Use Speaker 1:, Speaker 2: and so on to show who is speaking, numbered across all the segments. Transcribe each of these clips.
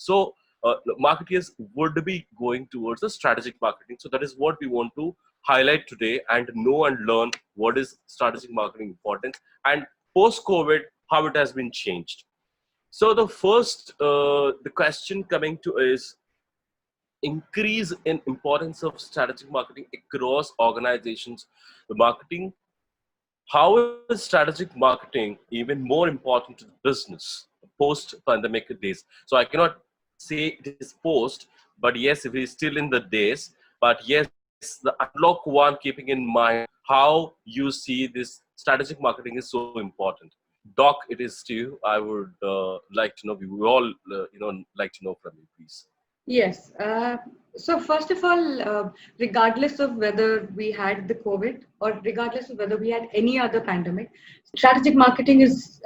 Speaker 1: So marketers would be going towards the strategic marketing. So that is what we want to highlight today and know and learn what is strategic marketing importance and post-COVID, how it has been changed. So the first, the question coming to is increase in importance of strategic marketing across organizations. The marketing, how is strategic marketing even more important to the business post-pandemic days? So I cannot say it is post, but yes, if it is still in the days, but yes, the unlock one, keeping in mind how you see this strategic marketing is so important. Doc, it is to you. I would like to know, we all like to know from you, please.
Speaker 2: Yes. So first of all, regardless of whether we had the COVID or regardless of whether we had any other pandemic, strategic marketing is,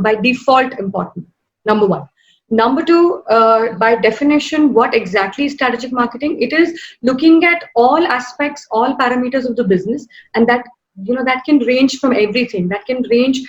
Speaker 2: by default important. Number one. Number two, by definition, what exactly is strategic marketing? It is looking at all aspects, all parameters of the business, and that can range from everything. That can range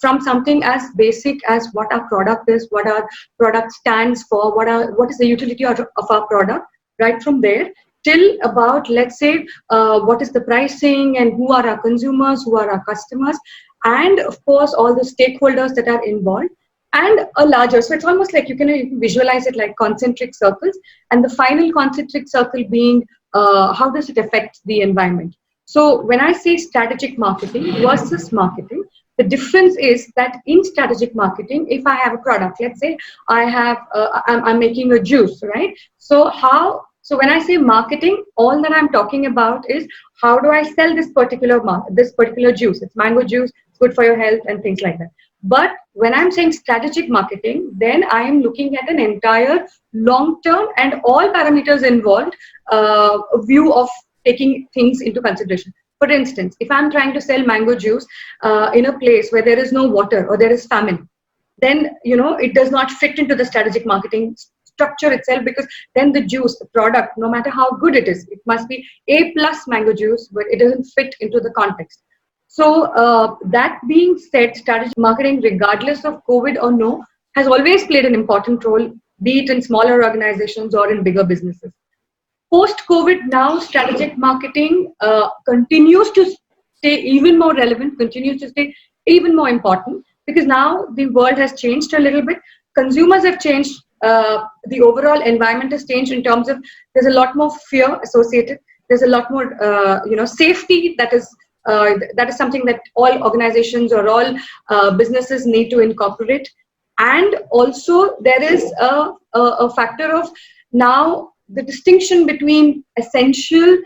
Speaker 2: from something as basic as what our product is, what our product stands for, what is the utility of our product, right from there till about, let's say, what is the pricing and who are our consumers, who are our customers, and of course all the stakeholders that are involved, and a larger. So it's almost like you can visualize it like concentric circles, and the final concentric circle being how does it affect the environment. So when I say strategic marketing versus marketing, the difference is that in strategic marketing, if I have a product, let's say I'm making a juice, right? So when I say marketing, all that I'm talking about is how do I sell this particular juice? It's mango juice, it's good for your health and things like that. But when I'm saying strategic marketing, then I am looking at an entire long-term and all parameters involved view of taking things into consideration. For instance, if I'm trying to sell mango juice in a place where there is no water or there is famine, then it does not fit into the strategic marketing structure itself, because then the juice, the product, no matter how good it is, it must be A+ mango juice, but it doesn't fit into the context. So that being said, strategic marketing, regardless of COVID or no, has always played an important role, be it in smaller organizations or in bigger businesses. Post-COVID now, strategic marketing continues to stay even more relevant, continues to stay even more important, because now the world has changed a little bit. Consumers have changed. The overall environment has changed in terms of there's a lot more fear associated. There's a lot more, safety that is something that all organizations or all businesses need to incorporate. And also there is a factor of now the distinction between essential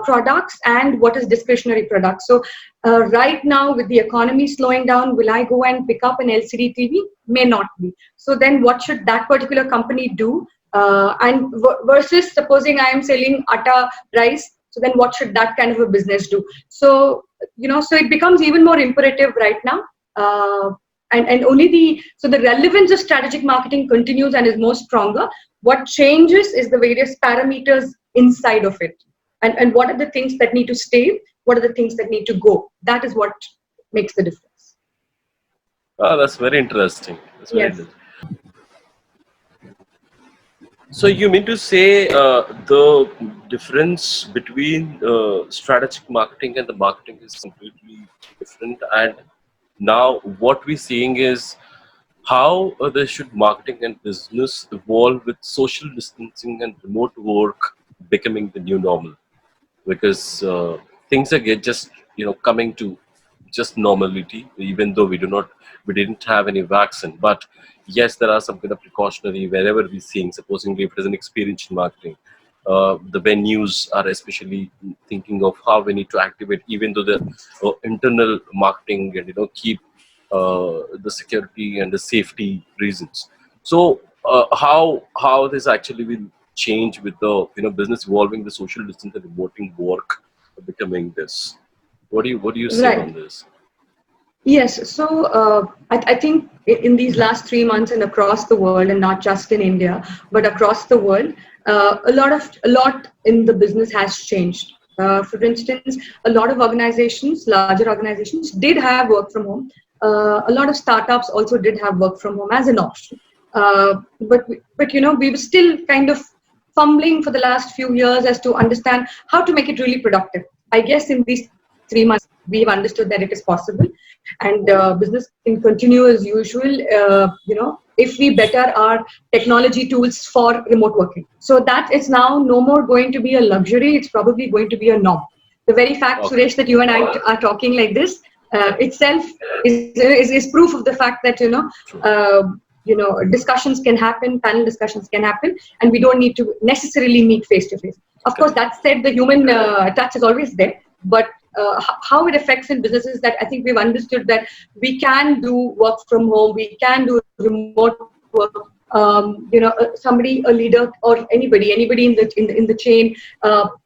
Speaker 2: products and what is discretionary products. So right now, with the economy slowing down, will I go and pick up an LCD TV? May not be. So then what should that particular company do? And versus supposing I am selling atta rice, so then what should that kind of a business do? So, so it becomes even more imperative right now. And so the relevance of strategic marketing continues and is more stronger. What changes is the various parameters inside of it. And what are the things that need to stay? What are the things that need to go? That is what makes the difference.
Speaker 1: Oh, that's very interesting. That's very
Speaker 2: Yes.
Speaker 1: interesting. So you mean to say the difference between strategic marketing and the marketing is completely different, and now what we're seeing is how they should marketing and business evolve with social distancing and remote work becoming the new normal, because things are just coming to just normality, even though we didn't have any vaccine. But yes, there are some kind of precautionary wherever we're seeing, supposedly if it is an experiential marketing, the venues are especially thinking of how we need to activate, even though the internal marketing and keep the security and the safety reasons. So how this actually will change with the business evolving, the social distance and remoting work becoming this. What do you say on
Speaker 2: Right.
Speaker 1: this?
Speaker 2: Yes. So I think in these last 3 months and across the world, and not just in India, but across the world, a lot in the business has changed. For instance, a lot of organizations, larger organizations, did have work from home. A lot of startups also did have work from home as an option. but we were still kind of fumbling for the last few years as to understand how to make it really productive. I guess in these 3 months we've understood that it is possible, and business can continue as usual. If we better our technology tools for remote working, so that is now no more going to be a luxury. It's probably going to be a norm. The very fact,
Speaker 1: Okay.
Speaker 2: Suresh, that you and I are talking like this itself is proof of the fact that
Speaker 1: True.
Speaker 2: discussions can happen, panel discussions can happen, and we don't need to necessarily meet face to face. Of course,
Speaker 1: Correct.
Speaker 2: that said, the human touch is always there, but how it affects in businesses, that I think we've understood that we can do work from home, we can do remote work. Somebody, a leader, or anybody in the chain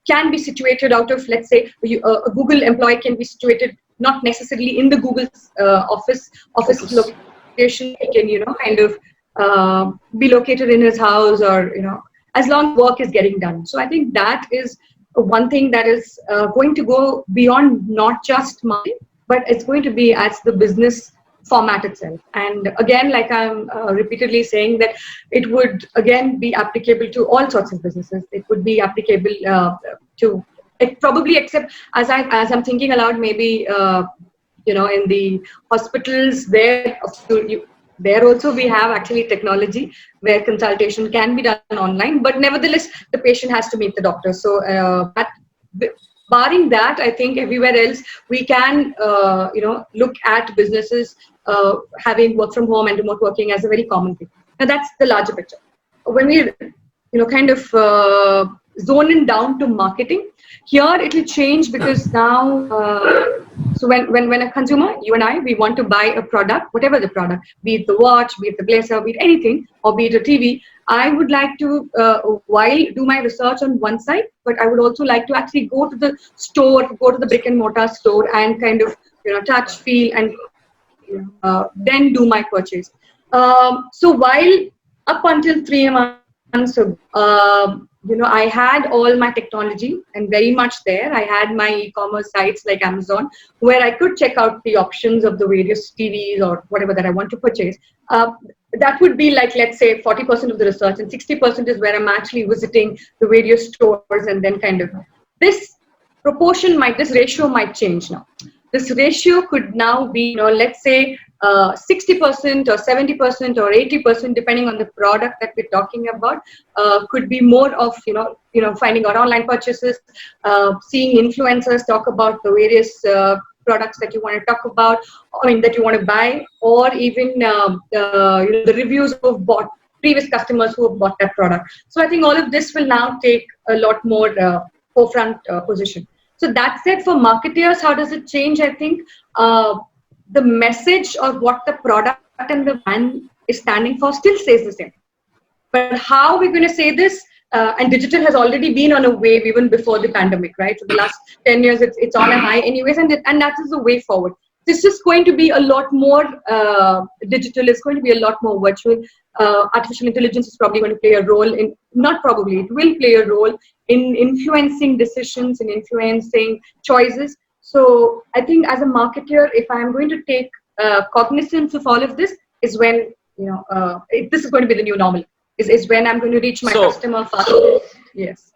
Speaker 2: can be situated out of, let's say, a Google employee can be situated not necessarily in the Google's office
Speaker 1: Office.
Speaker 2: location. He can kind of be located in his house, or as long as work is getting done. So I think that is one thing that is going to go beyond not just marketing, but it's going to be as the business format itself. And again, like I'm repeatedly saying, that it would again be applicable to all sorts of businesses. It would be applicable to it probably, except as I'm thinking aloud, maybe in the hospitals, there also we have actually technology where consultation can be done online, but nevertheless the patient has to meet the doctor. So barring that, I think everywhere else we can look at businesses having work from home and remote working as a very common thing. Now that's the larger picture. When we kind of zone in down to marketing, here it will change, because now so when a consumer, you and I, we want to buy a product, whatever the product, be it the watch, be it the blazer, be it anything, or be it a TV, I would like to while do my research on one side, but I would also like to actually go to the store, go to the brick and mortar store, and kind of touch, feel, and then do my purchase. So while up until 3 months ago, I had all my technology and very much there. I had my e-commerce sites like Amazon, where I could check out the options of the various TVs or whatever that I want to purchase. That would be like, let's say, 40% of the research, and 60% is where I'm actually visiting the various stores, and then kind of this this ratio might change now. This ratio could now be, let's say, 60% or 70% or 80%, depending on the product that we're talking about, could be more of, finding out online purchases, seeing influencers talk about the various products that you want to talk about, that you want to buy, or even the reviews who have bought, previous customers who have bought that product. So I think all of this will now take a lot more forefront position. So that said, for marketers, how does it change? I think the message of what the product and the brand is standing for still stays the same. But how we're going to say this, and digital has already been on a wave even before the pandemic, right? So the last 10 years, it's on a high anyways, and that is the way forward. This is going to be a lot more digital. It's going to be a lot more virtual. Artificial intelligence is probably going to play a role in, not probably, it will play a role in influencing decisions and influencing choices. So I think as a marketer, if I'm going to take cognizance of all of this, is when, this is going to be the new normal. Is when I'm going to reach my customer faster. Yes.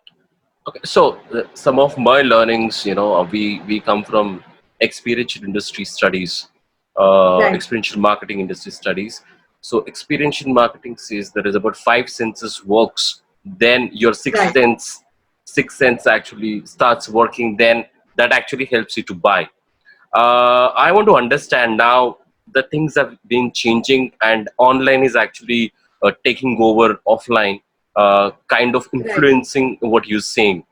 Speaker 1: Okay, so some of my learnings, we come from experiential industry studies,
Speaker 2: Right.
Speaker 1: experiential marketing industry studies. So experiential marketing says there is about 5 senses works, then your
Speaker 2: Right.
Speaker 1: sixth sense actually starts working. Then that actually helps you to buy. I want to understand now, the things have been changing, and online is actually taking over offline, kind of
Speaker 2: Right.
Speaker 1: influencing what you're saying.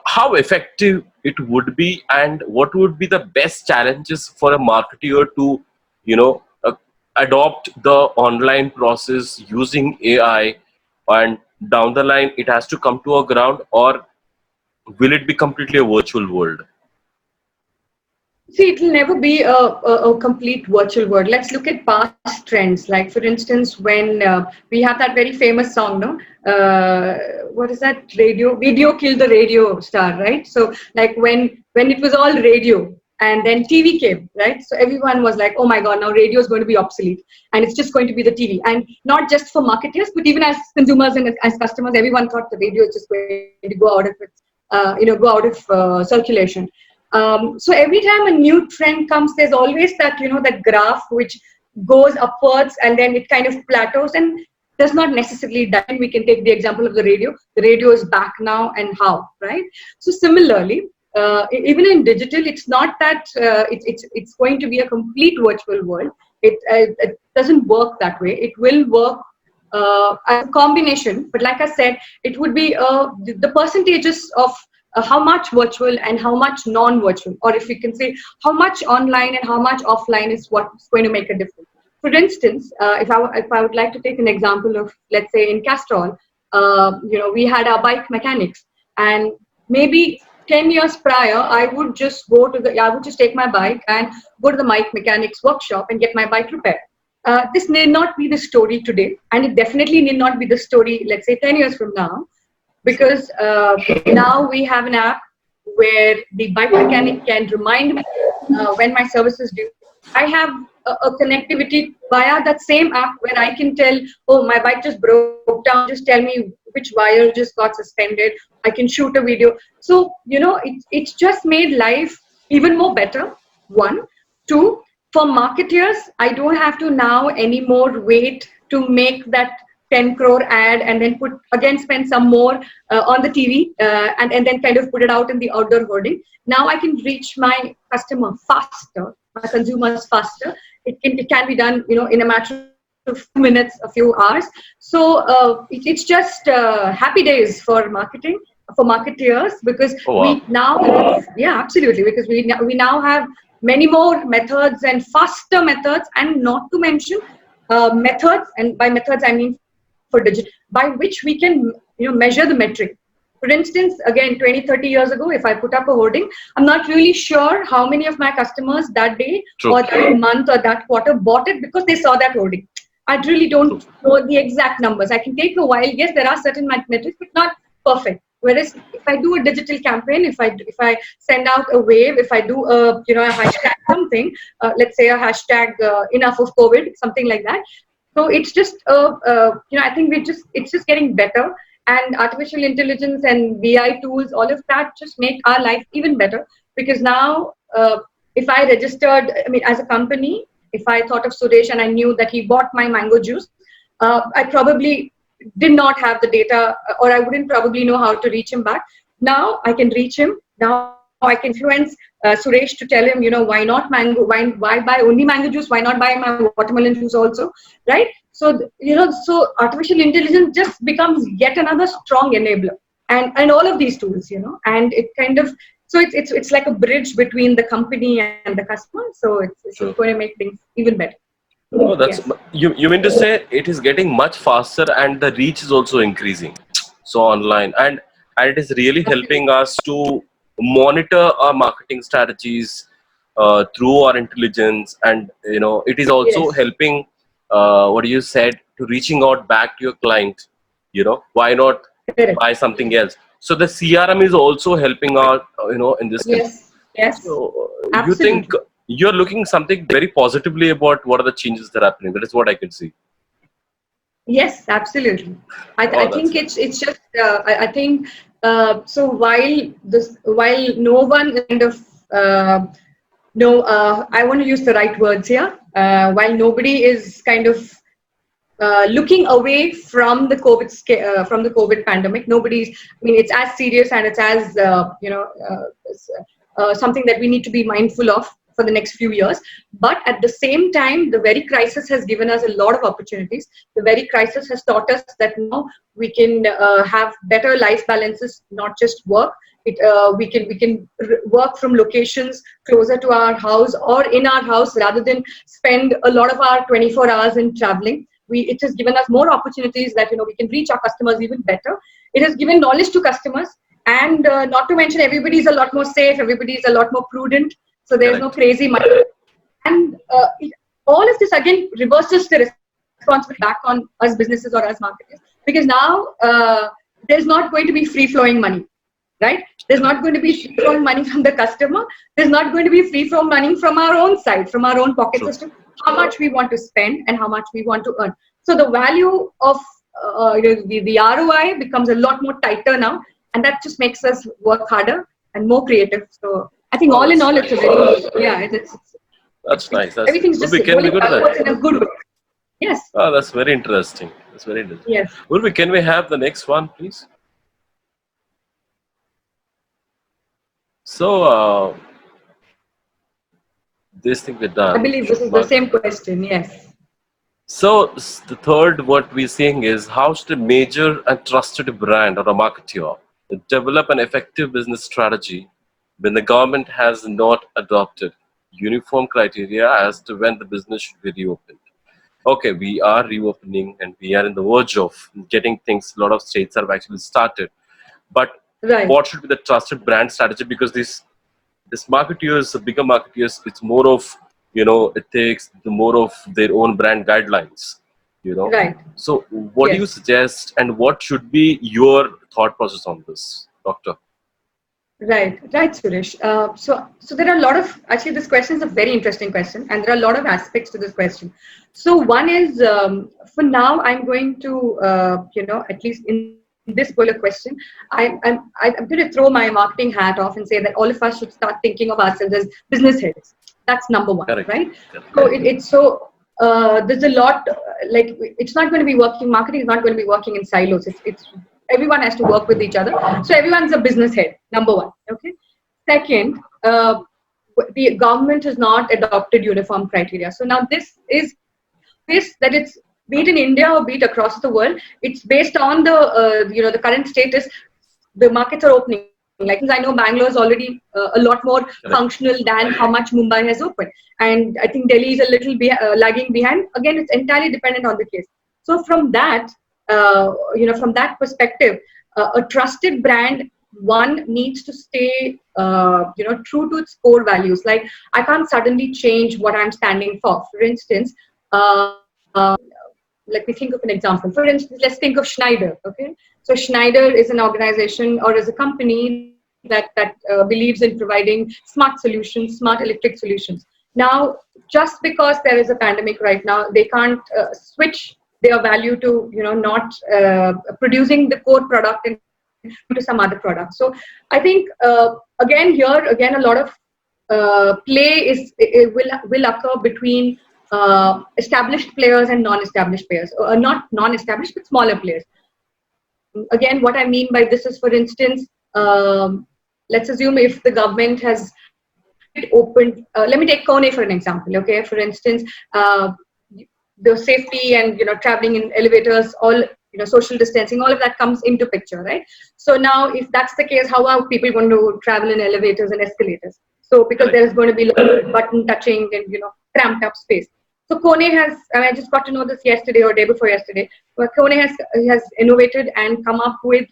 Speaker 1: How effective it would be, and what would be the best challenges for a marketer to, adopt the online process using AI, and down the line it has to come to a ground, or will it be completely a virtual world?
Speaker 2: See, it will never be a complete virtual world. Let's look at past trends. Like, for instance, when we have that very famous song, no? What is that? Video killed the radio star, right? So, like when it was all radio, and then TV came, right? So everyone was like, oh my God, now radio is going to be obsolete and it's just going to be the TV. And not just for marketers, but even as consumers and as customers, everyone thought the radio is just going to go out of its, circulation. So every time a new trend comes, there's always that, that graph which goes upwards and then it kind of plateaus and does not necessarily die. We can take the example of the radio. The radio is back now, and how, right? So similarly, even in digital, it's not that it's going to be a complete virtual world. It doesn't work that way. It will work as a combination, but like I said, it would be the percentages of how much virtual and how much non-virtual, or if we can say how much online and how much offline is what's going to make a difference. For instance, if I would like to take an example of, let's say in Castrol, we had our bike mechanics, and maybe 10 years prior, I would just take my bike and go to the bike mechanics workshop and get my bike repaired. This need not be the story today, and it definitely need not be the story, let's say 10 years from now, because now we have an app where the bike mechanic can remind me when my service is due. I have a connectivity via that same app where I can tell, oh, my bike just broke down, just tell me which wire just got suspended. I can shoot a video. So, it's just made life even more better, one. Two, for marketers, I don't have to now anymore wait to make that 10 crore ad and then spend some more on the TV and then kind of put it out in the outdoor hoarding. Now I can reach my customer faster, my consumers faster. It can be done, in a matter of few minutes, a few hours. So it's just happy days for marketing, for marketeers, because we now have, absolutely, because we now have many more methods and faster methods, and not to mention methods, and by methods I mean for digital, by which we can measure the metric. For instance, again, 20-30 years ago, if I put up a hoarding, I'm not really sure how many of my customers that day or that month or that quarter bought it because they saw that hoarding. I really don't know the exact numbers. I can take a while. Yes, there are certain metrics, but not perfect. Whereas if I do a digital campaign, if I send out a wave, if I do a hashtag something, let's say a hashtag enough of COVID, something like that. So it's just I think it's just getting better, and artificial intelligence and BI tools, all of that just make our life even better, because now if I registered, as a company, if I thought of Suresh and I knew that he bought my mango juice, I probably did not have the data, or I wouldn't probably know how to reach him back. Now I can reach him. Now I can influence Suresh to tell him, why not mango? Why buy only mango juice? Why not buy my watermelon juice also, right? So so artificial intelligence just becomes yet another strong enabler, and all of these tools, and it kind of, so it's like a bridge between the company and the customer. So it's going to make things even better.
Speaker 1: Oh, that's you mean to say it is getting much faster and the reach is also increasing. So online, and it is really helping us to monitor our marketing strategies through our intelligence, and it is also helping what you said, to reaching out back to your client. Why not buy something else? So the CRM is also helping out, in this case.
Speaker 2: Yes.
Speaker 1: So you
Speaker 2: Absolutely.
Speaker 1: think you're looking something very positively about what are the changes that are happening? That is what I can see.
Speaker 2: Yes, absolutely. I think it's just I think so while no one kind of I want to use the right words here, while nobody is kind of looking away from the COVID pandemic. Nobody's. It's as serious, and it's as something that we need to be mindful of for the next few years. But at the same time, the very crisis has given us a lot of opportunities. The very crisis has taught us that now we can have better life balances, not just work. We can work from locations closer to our house or in our house, rather than spend a lot of our 24 hours in traveling. It has given us more opportunities that we can reach our customers even better. It has given knowledge to customers, and not to mention, everybody is a lot more safe. Everybody is a lot more prudent. So there's no crazy money, and all of this again reverses the responsibility back on us businesses or us marketers, because now there's not going to be free flowing money, right? There's not going to be free from money from the customer. There's not going to be free from money from our own side, from our own pocket
Speaker 1: True.
Speaker 2: system, how much we want to spend and how much we want to earn. So the value of the ROI becomes a lot more tighter now, and that just makes us work harder and more creative. So I think
Speaker 1: Oh,
Speaker 2: all in
Speaker 1: that's
Speaker 2: all, it's a
Speaker 1: nice.
Speaker 2: very, yeah,
Speaker 1: That's nice. That's
Speaker 2: everything's just
Speaker 1: Urvi, can we
Speaker 2: rolling
Speaker 1: go to
Speaker 2: upwards in
Speaker 1: that?
Speaker 2: a good way. Yes,
Speaker 1: Oh, that's very interesting. That's very interesting.
Speaker 2: yes.
Speaker 1: Urvi, can we have the next one, please? So, this thing we're
Speaker 2: I
Speaker 1: done.
Speaker 2: believe this
Speaker 1: Should
Speaker 2: is the
Speaker 1: mark.
Speaker 2: same question. Yes.
Speaker 1: So, the third, what we're seeing is how should a major and trusted brand or a marketer develop an effective business strategy when the government has not adopted uniform criteria as to when the business should be reopened? Okay, we are reopening and we are in the verge of getting things. A lot of states have actually started, but
Speaker 2: Right.
Speaker 1: what should be the trusted brand strategy? Because this marketeers, the bigger marketeers, it's more of it takes the more of their own brand guidelines.
Speaker 2: Right.
Speaker 1: So, what do you
Speaker 2: Yes.
Speaker 1: suggest, and what should be your thought process on this, Doctor?
Speaker 2: Right, right, Suresh. So there are a lot of actually this question is a very interesting question, and there are a lot of aspects to this question. So one is for now I'm going to at least in this particular question, I'm going to throw my marketing hat off and say that all of us should start thinking of ourselves as business heads. That's number one,
Speaker 1: Correct.
Speaker 2: right?
Speaker 1: Correct.
Speaker 2: So it's so there's a lot like it's not going to be working. Marketing is not going to be working in silos. It's everyone has to work with each other. So everyone's a business head. Number one. Okay. Second, the government has not adopted uniform criteria. So now this is this that it's be it in India or be it across the world, it's based on the the current status. The markets are opening. Like I know Bangalore is already a lot more
Speaker 1: Correct.
Speaker 2: functional than how much Mumbai has opened, and I think Delhi is a little lagging behind. Again, it's entirely dependent on the case. So from that, from that perspective, a trusted brand one needs to stay true to its core values. Like I can't suddenly change what I'm standing for. For instance, let me think of an example. For instance, let's think of Schneider. Okay, so Schneider is an organization or is a company that believes in providing smart solutions, smart electric solutions. Now, just because there is a pandemic right now, they can't switch their value to not producing the core product and to some other product. So I think again a lot of play it will occur between established players and non-established players, not non-established but smaller players. Again, what I mean by this is, for instance, let's assume if the government has opened, let me take Kone for an example. Okay, for instance, the safety and traveling in elevators, all social distancing, all of that comes into picture, right? So now, if that's the case, how are people going to travel in elevators and escalators? So because there is going to be a lot of button touching and cramped up space. So Kone has, I just got to know this yesterday or day before yesterday. Kone has innovated and come up with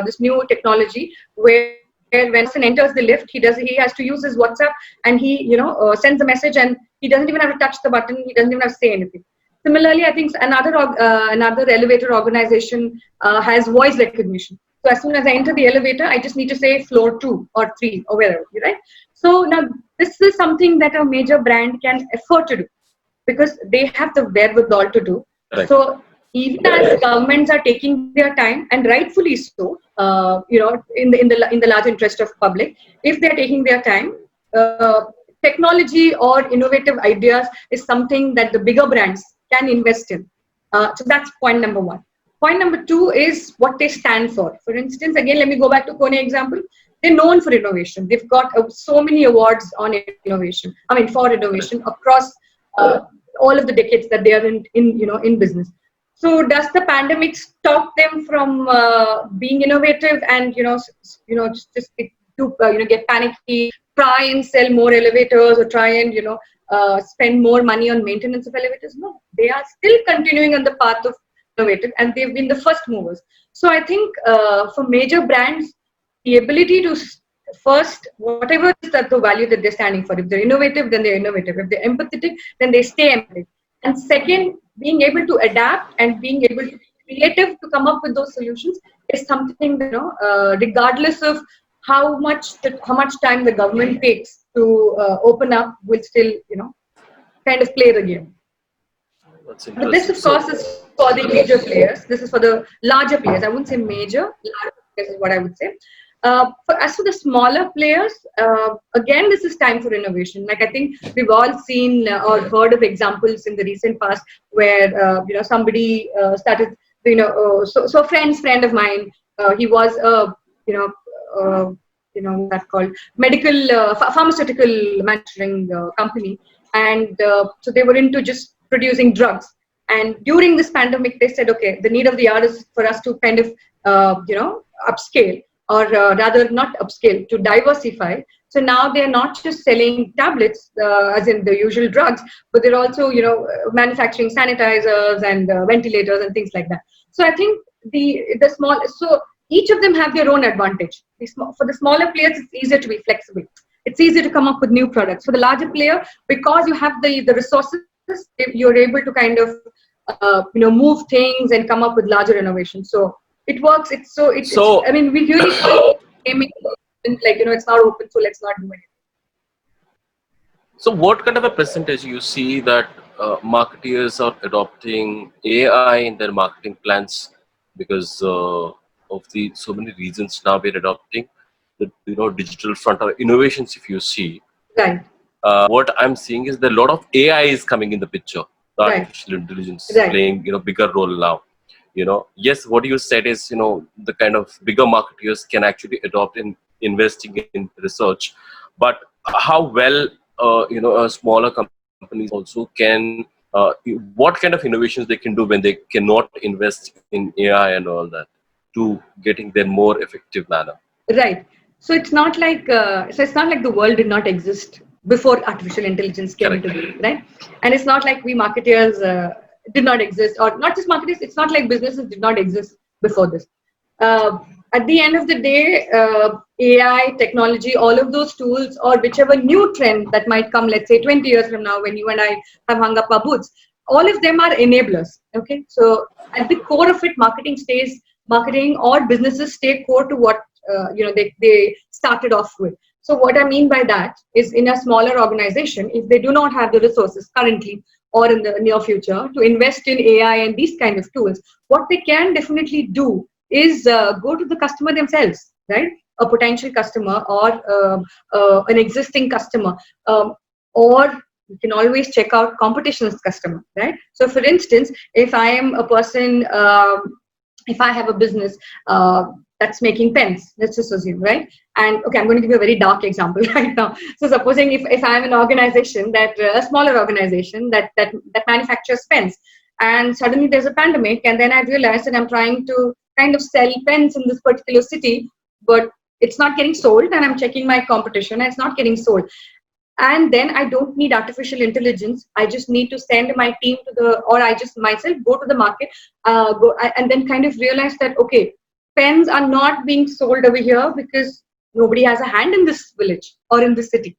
Speaker 2: this new technology where when a person enters the lift, he has to use his WhatsApp and he sends a message and he doesn't even have to touch the button. He doesn't even have to say anything. Similarly, I think another elevator organization has voice recognition. So as soon as I enter the elevator, I just need to say floor 2 or 3 or wherever, right? So now this is something that a major brand can afford to do because they have the wherewithal to do.
Speaker 1: Correct.
Speaker 2: So even as governments are taking their time, and rightfully so, in the large interest of public, if they're taking their time, technology or innovative ideas is something that the bigger brands can invest in. So that's point number one. Point number two is what they stand for. For instance, again, let me go back to Kone example. They're known for innovation. They've got so many awards on innovation. I mean, for innovation across all of the decades that they are in business. So does the pandemic stop them from being innovative and just to get panicky, try and sell more elevators or try and spend more money on maintenance of elevators? No, they are still continuing on the path of innovative, and they've been the first movers. So I think for major brands, the ability to first, whatever is that the value that they're standing for. If they're innovative, then they're innovative. If they're empathetic, then they stay empathetic. And second, being able to adapt and being able to be creative to come up with those solutions is something that, regardless of how much time the government takes to open up will still, kind of play the game.
Speaker 1: That's
Speaker 2: But this,
Speaker 1: interesting.
Speaker 2: of course, is for the major players. This is for the larger players. I wouldn't say major, larger players is what I would say. As for the smaller players, again, this is time for innovation. Like I think we've all seen or heard of examples in the recent past where somebody started. So a friend of mine, he was a you know what's that called, medical pharmaceutical manufacturing company, and so they were into just producing drugs. And during this pandemic, they said, okay, the need of the hour is for us to kind of upscale, or rather not upscale, to diversify. So now they're not just selling tablets, as in the usual drugs, but they're also manufacturing sanitizers and ventilators and things like that. So I think the small, so each of them have their own advantage. For the smaller players, it's easier to be flexible. It's easier to come up with new products. For the larger player, because you have the resources, you're able to kind of move things and come up with larger innovations. So it works.
Speaker 1: So
Speaker 2: I mean, we really can't aim it, like it's not open, so let's not do anything.
Speaker 1: So, what kind of a percentage you see that marketeers are adopting AI in their marketing plans because of the so many reasons now we're adopting the digital front or innovations. If you see,
Speaker 2: Right,
Speaker 1: what I'm seeing is that a lot of AI is coming in the picture. The
Speaker 2: right,
Speaker 1: artificial intelligence is
Speaker 2: right,
Speaker 1: playing bigger role now. Yes, what you said is the kind of bigger marketeers can actually adopt in investing in research, but how well a smaller companies also can what kind of innovations they can do when they cannot invest in AI and all that to getting their more effective manner.
Speaker 2: right. So it's not like the world did not exist before artificial intelligence came into
Speaker 1: Correct.
Speaker 2: being, right? And it's not like we marketers did not exist, or not just marketers. It's not like businesses did not exist before this. Uh, at the end of the day, AI, technology, all of those tools, or whichever new trend that might come, let's say 20 years from now, when you and I have hung up our boots, all of them are enablers. Okay, so at the core of it, marketing or businesses stay core to what they started off with. So what I mean by that is, in a smaller organization, if they do not have the resources currently or in the near future to invest in AI and these kind of tools, what they can definitely do is go to the customer themselves, right? A potential customer, or an existing customer, or you can always check out competition's customer, right? So for instance, if I am a person, if I have a business that's making pens, let's just assume, right? And okay, I'm going to give you a very dark example right now. So supposing if I'm an organization that a smaller organization that manufactures pens, and suddenly there's a pandemic, and then I realize that I'm trying to kind of sell pens in this particular city, but it's not getting sold, and I'm checking my competition and it's not getting sold. And then I don't need artificial intelligence. I just need to send my team or I just myself go to the market, and then kind of realize that, okay, pens are not being sold over here because nobody has a hand in this village or in this city.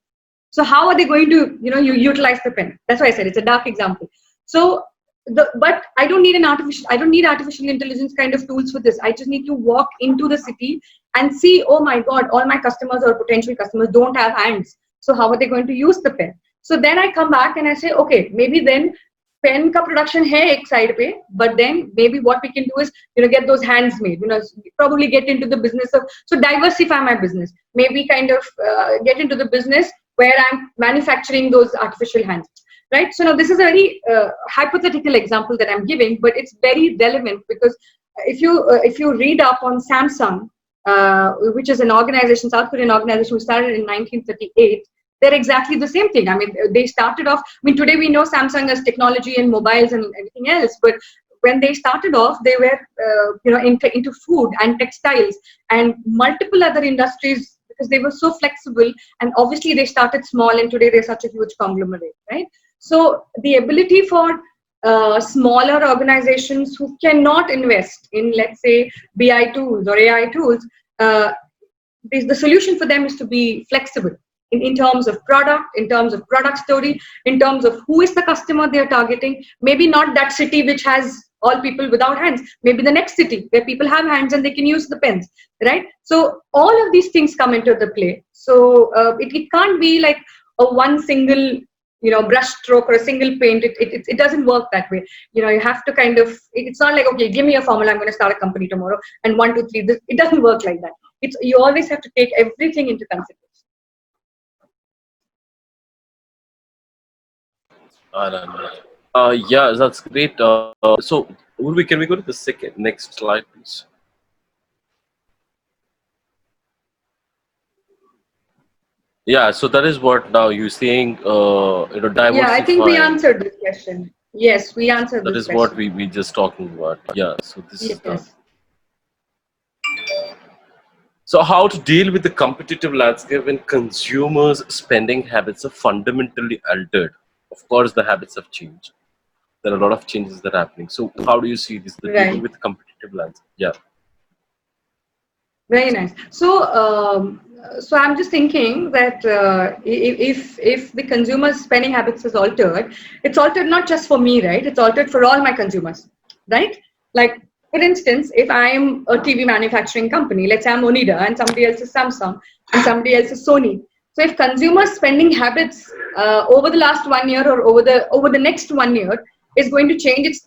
Speaker 2: So how are they going to, you utilize the pen? That's why I said it's a dark example. So but I don't need artificial intelligence kind of tools for this. I just need to walk into the city and see, oh my God, all my customers or potential customers don't have hands. So how are they going to use the pen? So then I come back and I say, okay, maybe then pen ka production hai ek side pe, but then maybe what we can do is, get those hands made, probably get into the business of, so diversify my business, maybe kind of get into the business where I'm manufacturing those artificial hands, right? So now this is a very hypothetical example that I'm giving, but it's very relevant because if you read up on Samsung, which is an organization, South Korean organization, who started in 1938, they're exactly the same thing. I mean, they started off, today we know Samsung as technology and mobiles and everything else, but when they started off, they were, into food and textiles and multiple other industries, because they were so flexible. And obviously they started small, and today they're such a huge conglomerate, right? So the ability for smaller organizations who cannot invest in, let's say, BI tools or AI tools, the solution for them is to be flexible in terms of product, in terms of product story, in terms of who is the customer they're targeting. Maybe not that city which has all people without hands. Maybe the next city where people have hands and they can use the pens, right? So all of these things come into the play. So it can't be like a one single brush stroke or a single paint. It doesn't work that way. You have to kind of, it's not like, okay, give me a formula, I'm going to start a company tomorrow and 1 2 3 this. It doesn't work like that. You always have to take everything into consideration.
Speaker 1: Yeah, that's great. So, Urvi, can we go to the next slide, please? Yeah, so that is what now you're saying,
Speaker 2: Yeah, I think we
Speaker 1: diversifying.
Speaker 2: answered this question. Yes, we answered
Speaker 1: That
Speaker 2: this
Speaker 1: is what
Speaker 2: question.
Speaker 1: we just talking about. Yeah, so this is done.
Speaker 2: Yes.
Speaker 1: So how to deal with the competitive landscape when consumers' spending habits are fundamentally altered? Of course, the habits have changed. There are a lot of changes that are happening. So how do you see this, the dealing
Speaker 2: Right.
Speaker 1: with competitive landscape? Yeah.
Speaker 2: Very nice. So I'm just thinking that if the consumer's spending habits is altered, it's altered not just for me, right? It's altered for all my consumers, right? Like, for instance, if I'm a TV manufacturing company, let's say I'm Onida and somebody else is Samsung and somebody else is Sony. So if consumer spending habits over the last 1 year or over the next 1 year is going to change, it's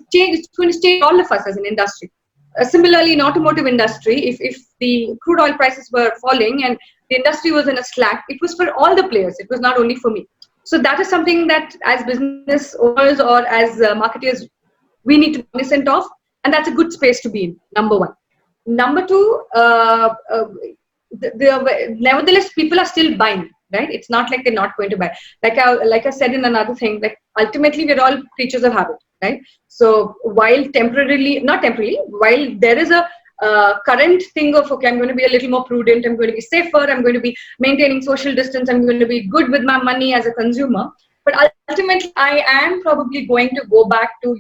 Speaker 2: going to change all of us as an industry. Similarly, in automotive industry, if the crude oil prices were falling and the industry was in a slack, it was for all the players. It was not only for me. So that is something that as business owners or as marketers, we need to be cognizant of, and that's a good space to be in. Number one. Number two, nevertheless, people are still buying. Right? It's not like they're not going to buy. Like I said in another thing, like ultimately we're all creatures of habit, right? So while not temporarily, while there is a current thing of, okay, I'm going to be a little more prudent, I'm going to be safer, I'm going to be maintaining social distance, I'm going to be good with my money as a consumer. But ultimately, I am probably going to go back to,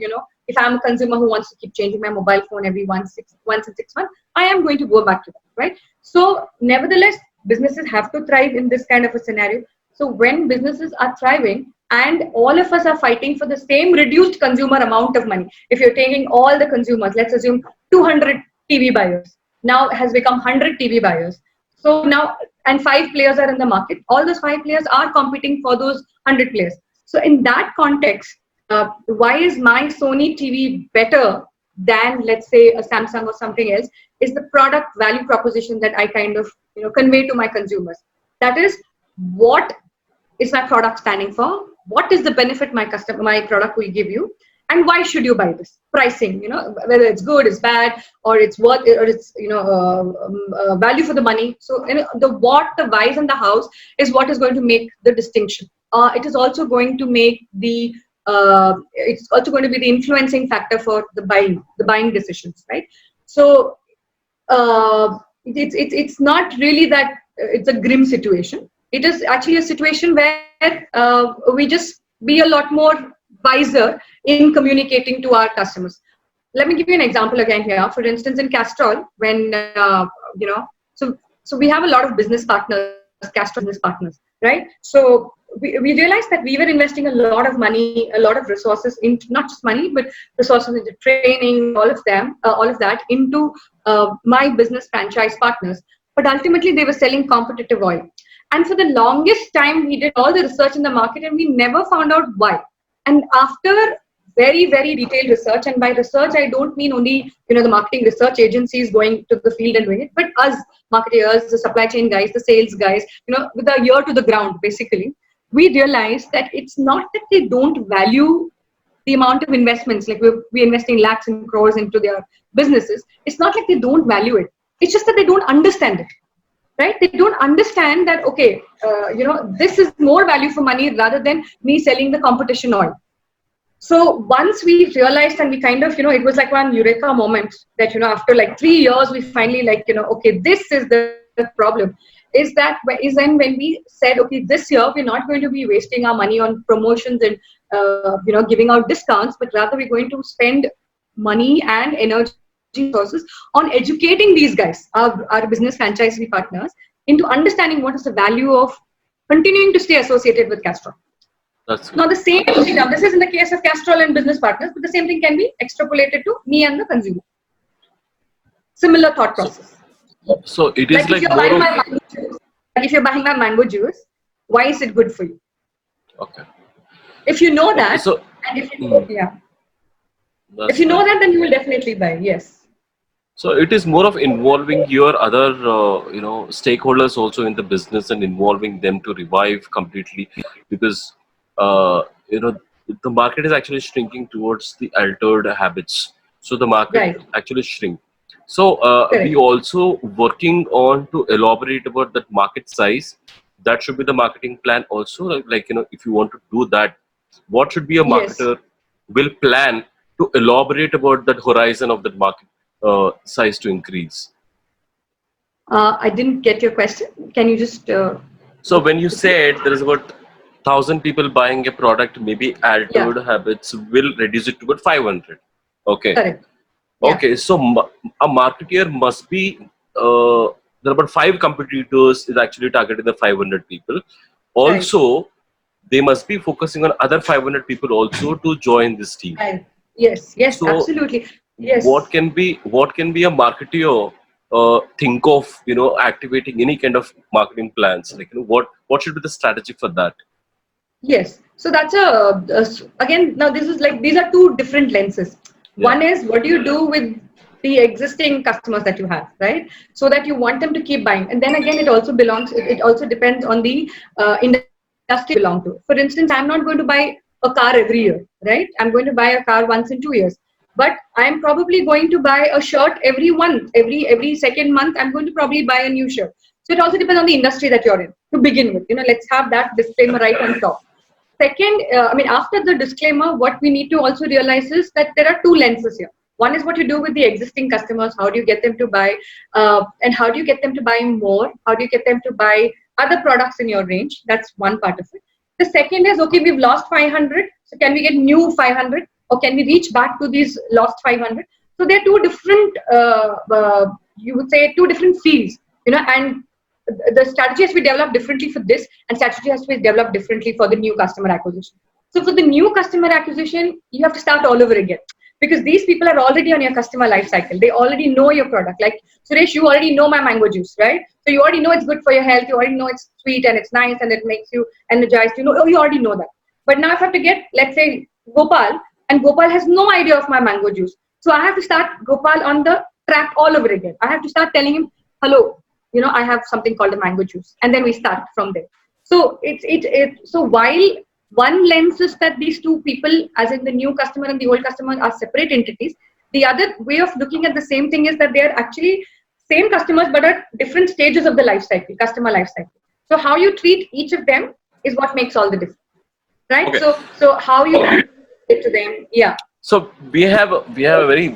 Speaker 2: if I'm a consumer who wants to keep changing my mobile phone every once in 6 months, I am going to go back to that, right? So nevertheless, businesses have to thrive in this kind of a scenario. So when businesses are thriving and all of us are fighting for the same reduced consumer amount of money, if you're taking all the consumers, let's assume 200 TV buyers now has become 100 TV buyers. So now, and 5 players are in the market, all those 5 players are competing for those 100 players. So in that context, why is my Sony TV better than, let's say, a Samsung or something else, is the product value proposition that I kind of convey to my consumers. That is, what is my product standing for? What is the benefit my product will give you? And why should you buy this? Pricing, whether it's good, it's bad, or it's worth it, or it's value for the money. So the what, the whys, and the hows is what is going to make the distinction. It is also going to make it's also going to be the influencing factor for the buying decisions, right? So it's not really that it's a grim situation. It is actually a situation where we just be a lot more wiser in communicating to our customers. Let me give you an example again here. For instance, in Castrol, when so we have a lot of business partners, Castrol business partners, right? So we realized that we were investing a lot of money, a lot of resources into, not just money, but resources into training, all of that into my business franchise partners. But ultimately, they were selling competitive oil. And for the longest time, we did all the research in the market and we never found out why. And after very, very detailed research, and by research, I don't mean only, the marketing research agencies going to the field and doing it, but us marketers, the supply chain guys, the sales guys, with a ear to the ground, basically, we realized that it's not that they don't value the amount of investments, like we're investing lakhs and crores into their businesses. It's not like they don't value it. It's just that they don't understand it. Right? They don't understand that, okay, this is more value for money rather than me selling the competition oil. So once we realized, and we kind of, it was like one eureka moment that, after like 3 years, we finally okay, this is the problem. Is then when we said, okay, this year we're not going to be wasting our money on promotions and, giving out discounts, but rather we're going to spend money and energy resources on educating these guys, our business franchisee partners, into understanding what is the value of continuing to stay associated with Castrol.
Speaker 1: That's good.
Speaker 2: Now the same thing, now this is in the case of Castrol and business partners, but the same thing can be extrapolated to me and the consumer. Similar thought
Speaker 1: So,
Speaker 2: process.
Speaker 1: so it is
Speaker 2: Like if
Speaker 1: like
Speaker 2: you're
Speaker 1: more
Speaker 2: buying
Speaker 1: of
Speaker 2: my mango juice, like if you're buying my mango juice, why is it good for you?
Speaker 1: okay.
Speaker 2: If you know
Speaker 1: Okay.
Speaker 2: that,
Speaker 1: So
Speaker 2: and if you
Speaker 1: hmm,
Speaker 2: yeah, if
Speaker 1: that's
Speaker 2: you know
Speaker 1: right.
Speaker 2: that, then you will definitely buy. Yes,
Speaker 1: So it is more of involving your other, stakeholders also in the business and involving them to revive completely, because uh, you know the market is actually shrinking towards the altered habits. So the market
Speaker 2: right,
Speaker 1: actually shrink. So we
Speaker 2: correct.
Speaker 1: also working on to elaborate about that market size. That should be the marketing plan also. If you want to do that, what should be a
Speaker 2: Yes.
Speaker 1: marketer will plan to elaborate about that horizon of that market size to increase.
Speaker 2: I didn't get your question. Can you just
Speaker 1: So when you
Speaker 2: repeat?
Speaker 1: said there is about 1,000 people buying a product, maybe
Speaker 2: Yeah,
Speaker 1: altered habits will reduce it to about 500. Okay.
Speaker 2: correct. Yeah,
Speaker 1: Okay. So a marketeer must be there are about five competitors is actually targeting the 500 people.
Speaker 2: right,
Speaker 1: Also, they must be focusing on other 500 people also to join this team.
Speaker 2: right. Yes, yes,
Speaker 1: So
Speaker 2: absolutely.
Speaker 1: what
Speaker 2: Yes,
Speaker 1: can be a marketeer think of activating any kind of marketing plans, what should be the strategy for that?
Speaker 2: yes. So that's again, now this is like, these are two different lenses.
Speaker 1: Yeah.
Speaker 2: One is what do you do with the existing customers that you have, right? So that you want them to keep buying. And then again, it also depends on the industry you belong to. For instance, I'm not going to buy a car every year, right? I'm going to buy a car once in 2 years. But I'm probably going to buy a shirt every second month. I'm going to probably buy a new shirt. So it also depends on the industry that you're in to begin with. Let's have that disclaimer right on top. Second, I mean, after the disclaimer, what we need to also realize is that there are two lenses here. One is what you do with the existing customers. How do you get them to buy? And how do you get them to buy more? How do you get them to buy other products in your range? That's one part of it. The second is, okay, we've lost 500. So can we get new 500? Or can we reach back to these lost 500? So they're two different, you would say, two different fields, and the strategy has to be developed differently for this, and strategy has to be developed differently for the new customer acquisition. So for the new customer acquisition, you have to start all over again, because these people are already on your customer life cycle. They already know your product. Like Suresh, you already know my mango juice, right? So you already know it's good for your health. You already know it's sweet and it's nice and it makes you energized. You already know that. But now if I have to get, let's say, Gopal, and Gopal has no idea of my mango juice. So I have to start Gopal on the track all over again. I have to start telling him, hello, I have something called a mango juice, and then we start from there. So so while one lens is that these two people, as in the new customer and the old customer, are separate entities, the other way of looking at the same thing is that they are actually same customers but at different stages of the life cycle, customer life cycle. So how you treat each of them is what makes all the difference, right?
Speaker 1: Okay.
Speaker 2: So how you get to them, yeah,
Speaker 1: So we have a very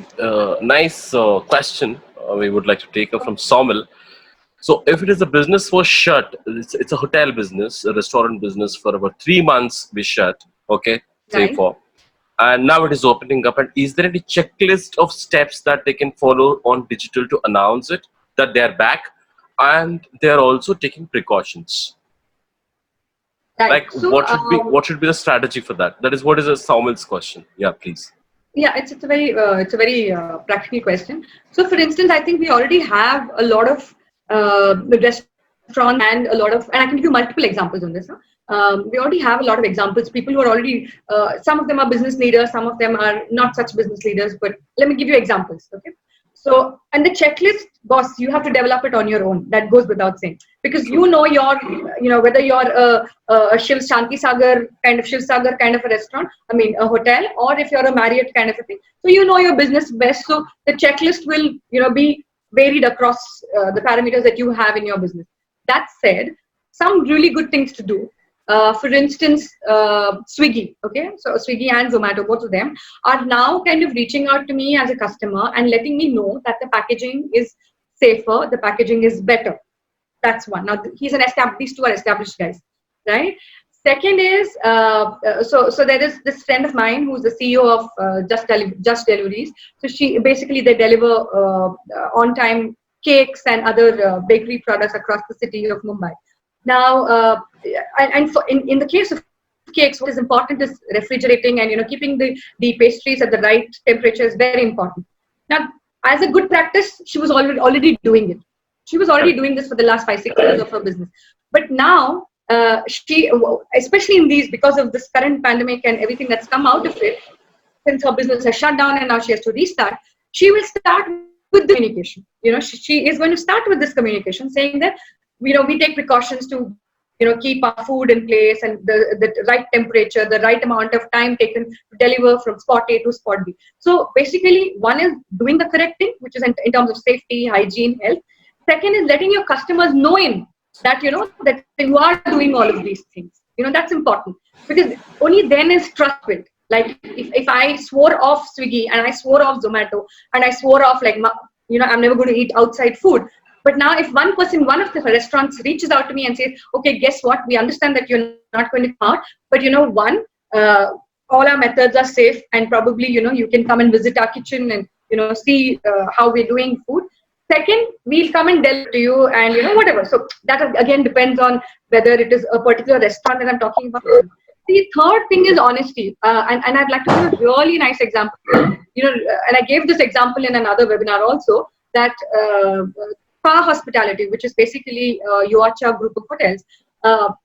Speaker 1: nice question we would like to take up from Somil. So if it is a business was shut, it's a hotel business, a restaurant business for about 3 months we shut, okay, say
Speaker 2: right.
Speaker 1: for, and now it is opening up. And is there any checklist of steps that they can follow on digital to announce it that they are back, and they are also taking precautions?
Speaker 2: Right.
Speaker 1: Like
Speaker 2: So
Speaker 1: what should be the strategy for that? That is what is a Saumil's question. Yeah, please.
Speaker 2: yeah, it's a very practical question. So, for instance, I think we already have a lot of restaurants and a lot of, and I can give you multiple examples on this. Huh? We already have a lot of examples. People who are already, some of them are business leaders, some of them are not such business leaders. But let me give you examples. Okay. So, and the checklist, boss, you have to develop it on your own. That goes without saying, because
Speaker 1: True.
Speaker 2: whether you're a Shiv Shanti Sagar Shiv Sagar kind of a restaurant, I mean, a hotel, or if you're a Marriott kind of a thing. So you know your business best. So the checklist will, be varied across the parameters that you have in your business. That said, some really good things to do. For instance, Swiggy, okay? So Swiggy and Zomato, both of them are now kind of reaching out to me as a customer and letting me know that the packaging is safer, the packaging is better. That's one. Now these two are established guys, right? Second is so there is this friend of mine who's the CEO of Just Deliveries. So they deliver on time cakes and other bakery products across the city of Mumbai. Now, in the case of Swiggy, cakes, what is important is refrigerating and keeping the pastries at the right temperature is very important. Now, as a good practice, she was already doing it. She was already
Speaker 1: Correct.
Speaker 2: doing this for the last 5-6 years of her business. But now, she, especially in these, because of this current pandemic and everything that's come out of it, since her business has shut down and now she has to restart, she will start with the communication. She is going to start with this communication, saying that we take precautions to keep our food in place and the right temperature, the right amount of time taken to deliver from spot A to spot B. So basically, one is doing the correct thing, which is in terms of safety, hygiene, health. Second is letting your customers know in that that you are doing all of these things. That's important, because only then is trust built. Like if I swore off Swiggy and I swore off Zomato and I swore off I'm never going to eat outside food. But now if one of the restaurants reaches out to me and says, okay, guess what? We understand that you're not going to come out, but all our methods are safe, and probably, you can come and visit our kitchen and, see how we're doing food. Second, we'll come and deliver to you and, whatever. So that again depends on whether it is a particular restaurant that I'm talking about. The third thing is honesty. And I'd like to give a really nice example. And I gave this example in another webinar also, that Spa Hospitality, which is basically Yuacha group of hotels.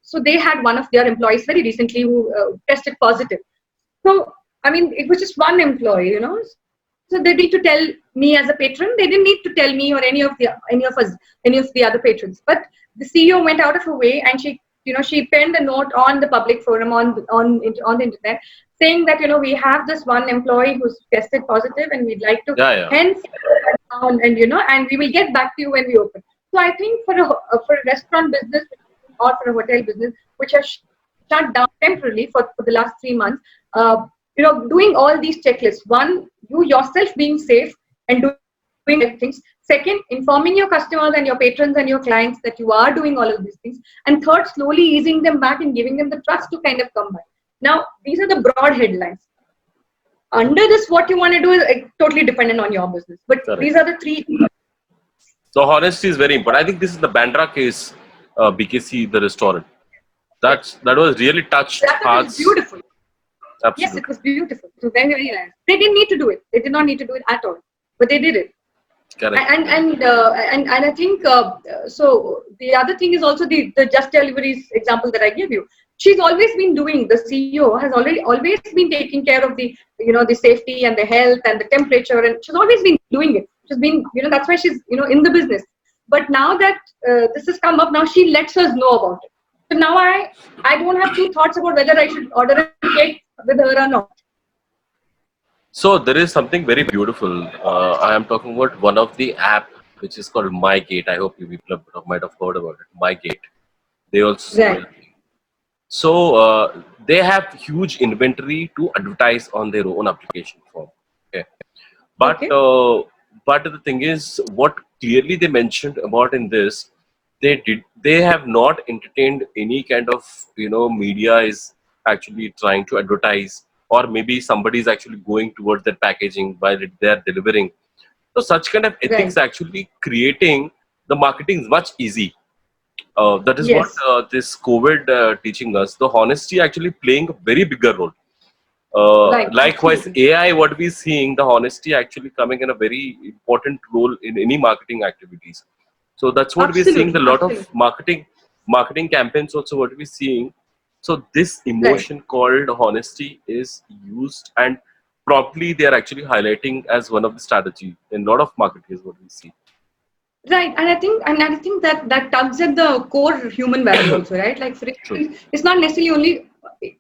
Speaker 2: So they had one of their employees very recently who tested positive. So, I mean, it was just one employee, So they need to tell me as a patron. They didn't need to tell me or any of the other patrons. But the CEO went out of her way and she penned a note on the public forum on the internet, saying that we have this one employee who's tested positive and we'd like to hence down and we will get back to you when we open. So I think for a restaurant business or for a hotel business which has shut down temporarily for the last 3 months, doing all these checklists. One, you yourself being safe and doing things. Second, informing your customers and your patrons and your clients that you are doing all of these things. And third, slowly easing them back and giving them the trust to kind of come back. Now, these are the broad headlines. Under this, what you want to do is totally dependent on your business. But these are the three.
Speaker 1: So honesty is very important. I think this is the Bandra case, BKC, the restaurant. That was really touched hearts.
Speaker 2: That was beautiful.
Speaker 1: Absolutely.
Speaker 2: Yes, it was beautiful. It was very, very nice. They didn't need to do it. They did not need to do it at all. But they did it.
Speaker 1: Correct.
Speaker 2: And I think so. The other thing is also the Just Deliveries example that I gave you. She's always been doing. The CEO has always been taking care of the the safety and the health and the temperature, and she's always been doing it. She's been that's why she's in the business. But now that this has come up, now she lets us know about it. So now I don't have two thoughts about whether I should order a cake with her or not.
Speaker 1: So there is something very beautiful. I am talking about one of the app which is called MyGate. I hope you people might have heard about it. MyGate. They also so they have huge inventory to advertise on their own application form. Okay, but the thing is, what clearly they mentioned about in this, they have not entertained any kind of media is actually trying to advertise, or maybe somebody is actually going towards their packaging while they are delivering. So such kind of ethics actually creating the marketing is much easy. That is what this COVID teaching us. The honesty actually playing a very bigger role. Likewise, AI, what we seeing, the honesty actually coming in a very important role in any marketing activities. So that's what we're seeing. A lot of marketing campaigns also what we're seeing. So this emotion called honesty is used, and properly they are actually highlighting as one of the strategy in a lot of marketing is what we see.
Speaker 2: Right, and I think that tugs at the core human value also, right? Like for instance, it's not necessarily only.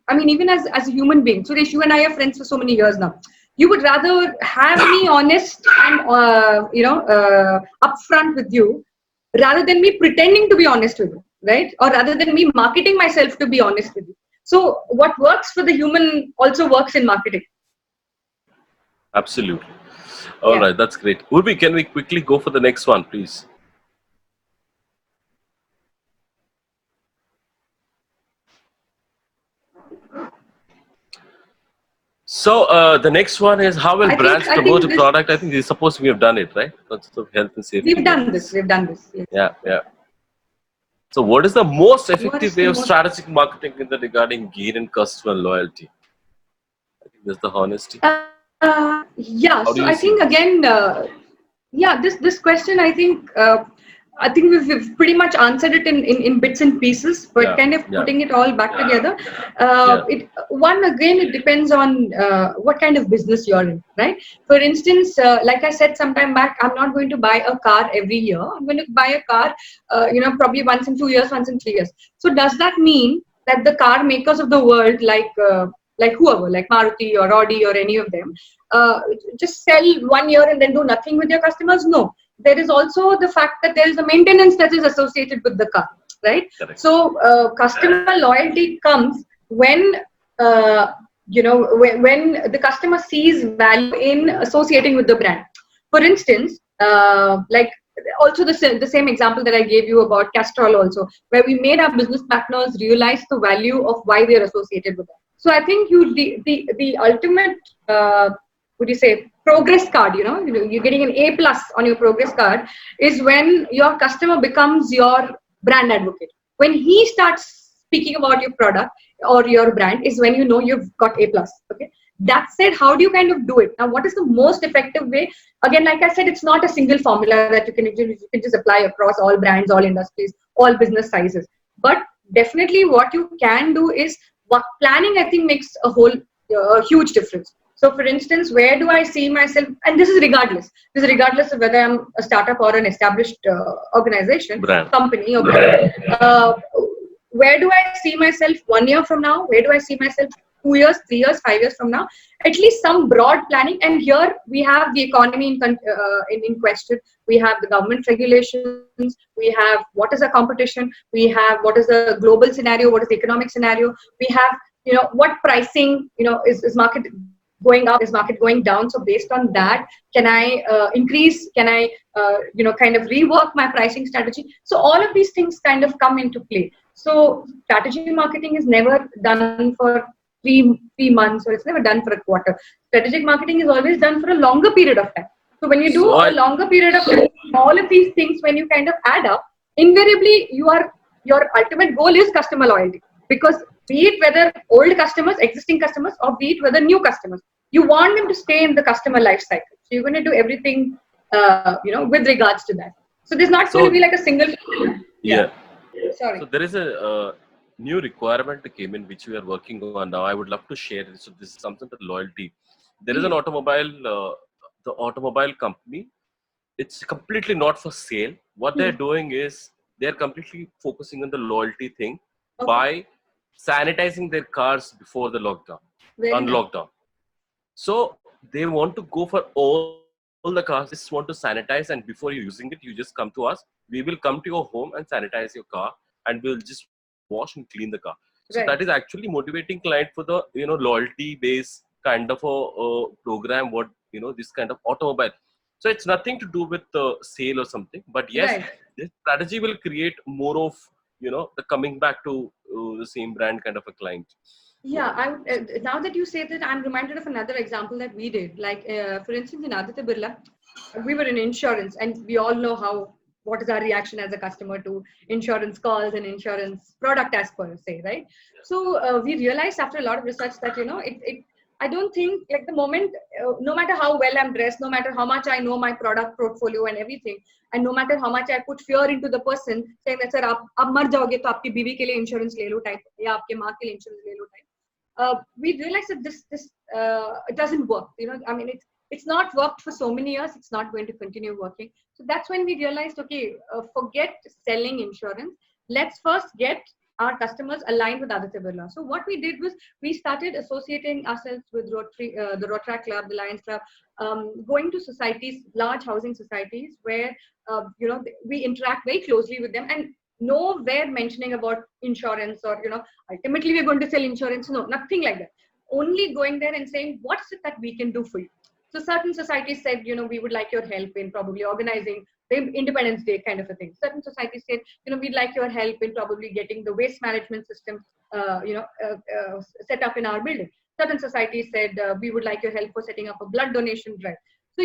Speaker 2: I mean, even as a human being, Suresh, you and I are friends for so many years now. You would rather have me honest and upfront with you, rather than me pretending to be honest with you, right? Or rather than me marketing myself to be honest with you. So what works for the human also works in marketing.
Speaker 1: Absolutely. All right, that's great. Urvi, can we quickly go for the next one, please? So the next one is how will brands promote a product? I think this is supposed to we have done it, right? Concept of health and safety.
Speaker 2: We've done this.
Speaker 1: Yeah. So what is the most
Speaker 2: What is
Speaker 1: effective way
Speaker 2: the
Speaker 1: of
Speaker 2: most?
Speaker 1: strategic marketing in the regarding gain and customer loyalty? I think that's the honesty.
Speaker 2: Yeah.
Speaker 1: How
Speaker 2: So
Speaker 1: do
Speaker 2: I
Speaker 1: you see
Speaker 2: think
Speaker 1: this?
Speaker 2: again, yeah, this question I think we've pretty much answered it in bits and pieces, but
Speaker 1: Yeah,
Speaker 2: kind of
Speaker 1: yeah,
Speaker 2: putting it all back together.
Speaker 1: yeah.
Speaker 2: It one again, it depends on what kind of business you're in, right? For instance, like I said sometime back, I'm not going to buy a car every year. I'm going to buy a car, probably once in 2 years, once in 3 years. So does that mean that the car makers of the world, like whoever, like Maruti or Audi or any of them, just sell 1 year and then do nothing with your customers? No, there is also the fact that there is a maintenance that is associated with the car, right?
Speaker 1: Correct.
Speaker 2: So customer loyalty comes when when the customer sees value in associating with the brand. For instance, like also the same example that I gave you about Castrol also, where we made our business partners realize the value of why we are associated with them. So I think the ultimate would you say progress card, you're getting an A+ on your progress card, is when your customer becomes your brand advocate. When he starts speaking about your product or your brand is when you know you've got A+. Okay. That said, how do you kind of do it? Now, what is the most effective way? Again, like I said, it's not a single formula that you can just apply across all brands, all industries, all business sizes. But definitely what you can do is planning, I think, makes a whole huge difference. So, for instance, where do I see myself? And this is regardless. This is regardless of whether I'm a startup or an established organization,
Speaker 1: Brand.
Speaker 2: company, or brand. Where do I see myself 1 year from now? Where do I see myself 2 years, 3 years, 5 years from now? At least some broad planning. And here we have the economy in question. We have the government regulations. We have what is the competition. We have what is the global scenario. What is the economic scenario? We have what pricing is market going up, is market going down. So based on that, can I increase, can I kind of rework my pricing strategy? So all of these things kind of come into play. So strategy marketing is never done for three months, or it's never done for a quarter. Strategic marketing is always done for a longer period of time. So when you do
Speaker 1: So
Speaker 2: a longer period of time, all of these things, when you kind of add up, invariably your ultimate goal is customer loyalty. Because be it whether old customers, existing customers, or be it whether new customers, you want them to stay in the customer life cycle. So you're going to do everything, with regards to that. So there's not going to
Speaker 1: so
Speaker 2: be like a single. Yeah.
Speaker 1: yeah.
Speaker 2: Sorry.
Speaker 1: So there is a new requirement that came in which we are working on now. I would love to share this. So this is something that loyalty. There is an
Speaker 2: Please.
Speaker 1: the automobile company. It's completely not for sale. What they're
Speaker 2: Hmm.
Speaker 1: doing is they're completely focusing on the loyalty thing
Speaker 2: Okay.
Speaker 1: by sanitizing their cars before the lockdown,
Speaker 2: Very
Speaker 1: on
Speaker 2: nice.
Speaker 1: lockdown. So they want to go for all the cars. They just want to sanitize, and before you're using it, you just come to us. We will come to your home and sanitize your car, and we'll just wash and clean the car. So that is
Speaker 2: Right.
Speaker 1: actually motivating client for the loyalty based kind of a program. What this kind of automobile. So it's nothing to do with the sale or something. But yes,
Speaker 2: Right.
Speaker 1: this strategy will create more of the coming back to the same brand kind of a client.
Speaker 2: Yeah, now that you say that, I'm reminded of another example that we did. Like, for instance, in Aditya Birla, we were in insurance, and we all know what is our reaction as a customer to insurance calls and insurance product as per se, right? So we realized after a lot of research that I don't think like the moment, no matter how well I'm dressed, no matter how much I know my product portfolio and everything, and no matter how much I put fear into the person saying that, sir, आप मर जाओगे तो आपकी बीवी के लिए insurance ले लो type, या आपके माँ के लिए इंश्योरेंस ले लो type. We realized that this it doesn't work. I mean, it's not worked for so many years. It's not going to continue working. So that's when we realized, okay, forget selling insurance. Let's first get our customers aligned with Aditya Birla. So what we did was we started associating ourselves with Rotary, the Rotary Club, the Lions Club, going to societies, large housing societies, where we interact very closely with them, and nowhere mentioning about insurance or ultimately we're going to sell insurance. No, nothing like that. Only going there and saying, what's it that we can do for you? So certain societies said, we would like your help in probably organizing the Independence Day kind of a thing. Certain societies said, we'd like your help in probably getting the waste management system set up in our building. Certain societies said, we would like your help for setting up a blood donation drive. So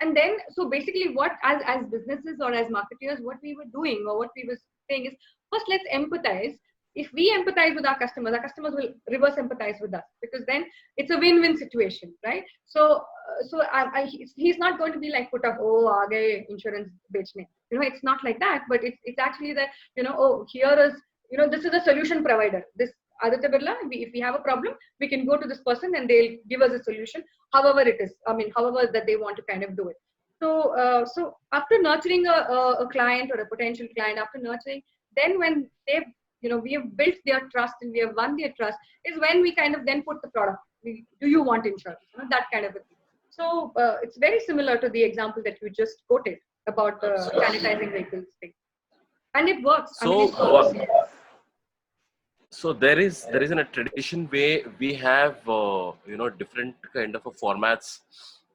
Speaker 2: and then so basically what as businesses or as marketeers, what we were doing or what we were saying is, first let's empathize. If we empathize with our customers will reverse empathize with us, because then it's a win-win situation, right? So he's not going to be like put up, oh, aage insurance bechne. It's not like that, but it's actually that, oh, here is, this is a solution provider. This Aditya Birla, if we have a problem, we can go to this person and they'll give us a solution, however it is. However that they want to kind of do it. So after nurturing a client or a potential client, after nurturing, then when they've, we have built their trust and we have won their trust, is when we kind of then put the product. Do you want insurance? That kind of a thing. So it's very similar to the example that you just quoted about the sanitizing vehicles thing, and it works.
Speaker 1: So there is in a tradition way we have different kind of a formats.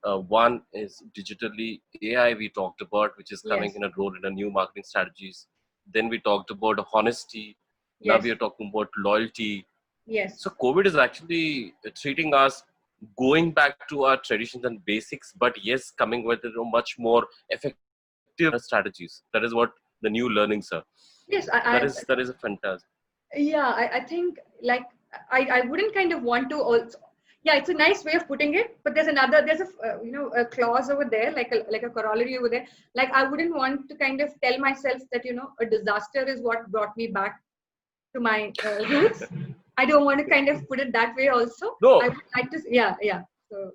Speaker 1: One is digitally AI we talked about, which is coming in a role in a new marketing strategies. Then we talked about honesty. Now we are talking about loyalty.
Speaker 2: Yes.
Speaker 1: So COVID is actually treating us going back to our traditions and basics, but yes, coming with much more effective strategies. That is what the new learnings are.
Speaker 2: Yes,
Speaker 1: that is a fantastic.
Speaker 2: Yeah, I think like I wouldn't kind of want to also. Yeah, it's a nice way of putting it, but there's a clause over there, like a corollary over there. Like I wouldn't want to kind of tell myself that a disaster is what brought me back to my roots. I don't want to kind of put it that way also.
Speaker 1: No.
Speaker 2: I would like to, yeah. So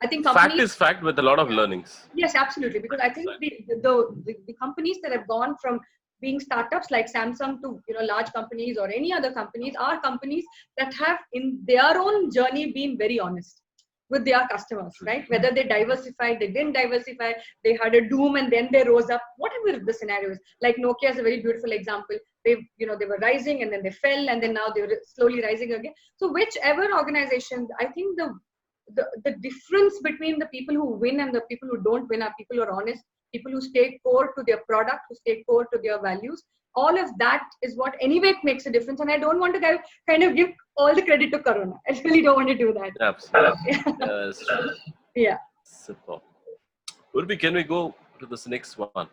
Speaker 2: I think
Speaker 1: fact is fact with a lot of learnings.
Speaker 2: Yes, absolutely. Because I think the companies that have gone from being startups like Samsung to large companies or any other companies are companies that have in their own journey been very honest with their customers, right? Whether they diversified, they didn't diversify, they had a doom and then they rose up, whatever the scenario is. Like Nokia is a very beautiful example. They were rising and then they fell and then now they were slowly rising again. So whichever organization, I think the difference between the people who win and the people who don't win are people who are honest, people who stay core to their product, who stay core to their values. All of that is what anyway makes a difference. And I don't want to kind of give all the credit to Corona. I really don't want to do that.
Speaker 1: Absolutely.
Speaker 2: Yeah.
Speaker 1: Super. Urbi, can we go to this next one?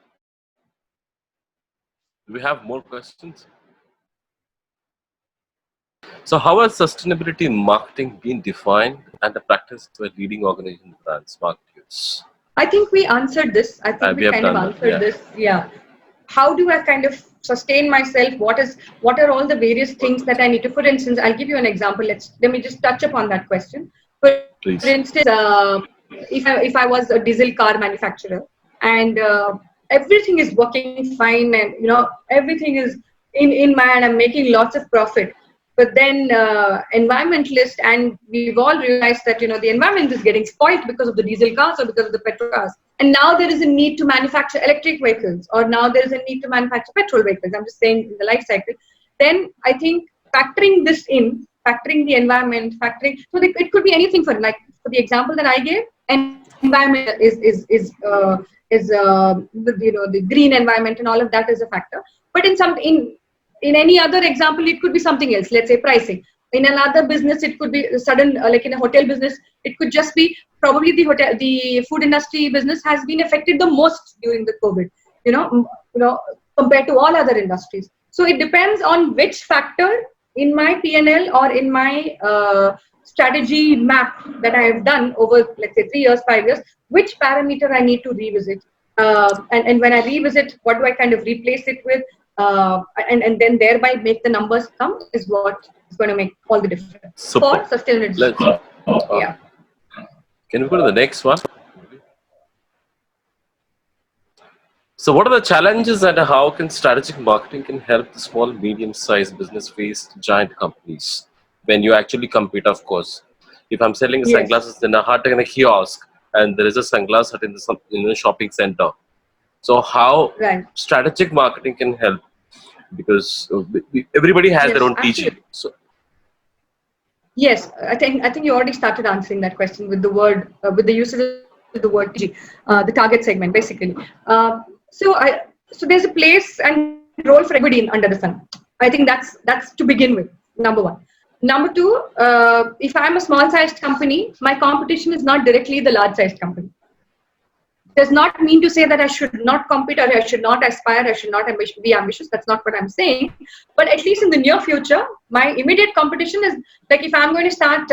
Speaker 1: Do we have more questions? So how has sustainability marketing been defined and the practice by leading organizations, brands, marketers?
Speaker 2: I think we answered this. I think we kind of answered this. Yeah. How do I kind of sustain myself? What are all the various things that I need to? For instance, I'll give you an example. Let me just touch upon that question. For instance, if I was a diesel car manufacturer and everything is working fine and everything is in mind, I'm making lots of profit. But then environmentalists, and we've all realized that the environment is getting spoiled because of the diesel cars or because of the petrol cars. And now there is a need to manufacture electric vehicles, or now there is a need to manufacture petrol vehicles. I'm just saying in the life cycle. Then I think factoring this in, factoring the environment, so it could be anything for the example that I gave. Environment is the green environment and all of that is a factor. But in any other example, it could be something else. Let's say pricing. In another business, it could be sudden, like in a hotel business, it could just be probably the food industry business has been affected the most during the COVID, compared to all other industries. So it depends on which factor in my P&L or in my strategy map that I have done over, let's say, 3 years, 5 years, which parameter I need to revisit. And when I revisit, what do I kind of replace it with? And then thereby make the numbers come is what is going to make all the difference for sustainability. Yeah.
Speaker 1: Can we go to the next one? So what are the challenges and how can strategic marketing can help the small, medium-sized business face giant companies when you actually compete, of course? If I'm selling sunglasses in a hut in a kiosk and there is a sunglass hut in the shopping center, so how strategic marketing can help? Because everybody has their own TG. So
Speaker 2: yes, I think you already started answering that question with the word with the usage of the word TG, the target segment basically. So there's a place and role for everybody under the sun. I think that's to begin with. Number one. Number two, if I'm a small-sized company, my competition is not directly the large-sized company. does not mean to say that I should not compete, or I should not aspire, I should not be ambitious. That's not what I'm saying. But at least in the near future, my immediate competition is like if I'm going to start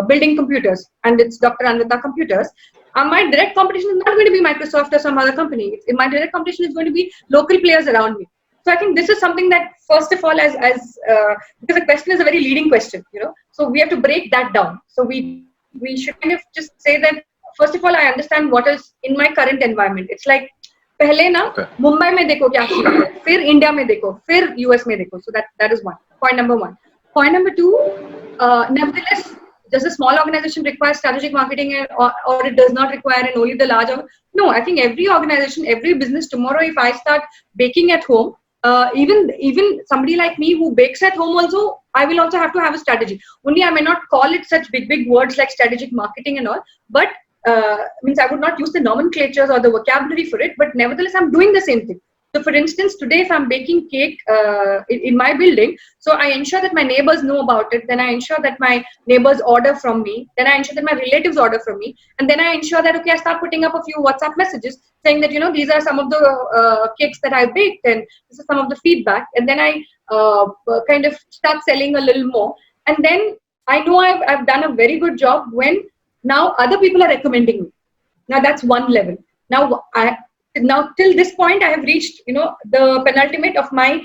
Speaker 2: building computers and it's DR.ANVITHA computers, my direct competition is not going to be Microsoft or some other company. My direct competition is going to be local players around me. So I think this is something that, first of all, because the question is a very leading question, so we have to break that down. So we should kind of just say that, first of all, I understand what is in my current environment. It's like, पहले ना मुंबई में देखो क्या scene है, फिर India में देखो, फिर यूएस में देखो. So that is one. Point number one. Point number two, nevertheless, does a small organization require strategic marketing, or it does not require, and only the large? No, I think every organization, every business tomorrow, if I start baking at home, even somebody like me who bakes at home also, I will also have to have a strategy. Only I may not call it such big words like strategic marketing and all, but means I would not use the nomenclatures or the vocabulary for it, but nevertheless I'm doing the same thing. So for instance, today if I'm baking cake in my building, so I ensure that my neighbors know about it, then I ensure that my neighbors order from me, then I ensure that my relatives order from me, and then I ensure that, okay, I start putting up a few WhatsApp messages saying that, these are some of the cakes that I baked and this is some of the feedback, and then I kind of start selling a little more, and then I know I've done a very good job when now other people are recommending me. Now that's one level. Now till this point I have reached the penultimate of my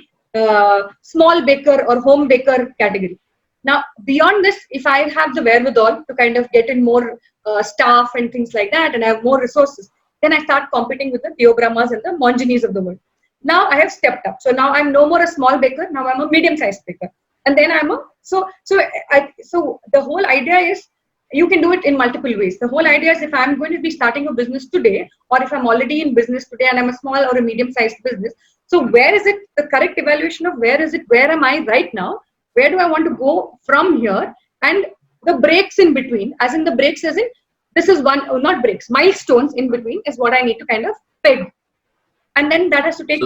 Speaker 2: small baker or home baker category. Now beyond this, if I have the wherewithal to kind of get in more staff and things like that, and I have more resources, then I start competing with the Theo Brahmas and the Monginis of the world. Now I have stepped up. So now I'm no more a small baker. Now I'm a medium-sized baker, and then I'm a so the whole idea is, you can do it in multiple ways. The whole idea is, if I'm going to be starting a business today, or if I'm already in business today and I'm a small or a medium-sized business, so where is it, the correct evaluation of where am I right now? Where do I want to go from here? And the breaks in between, as in the breaks as in, this is one, not breaks, milestones in between is what I need to kind of peg. And then that has to take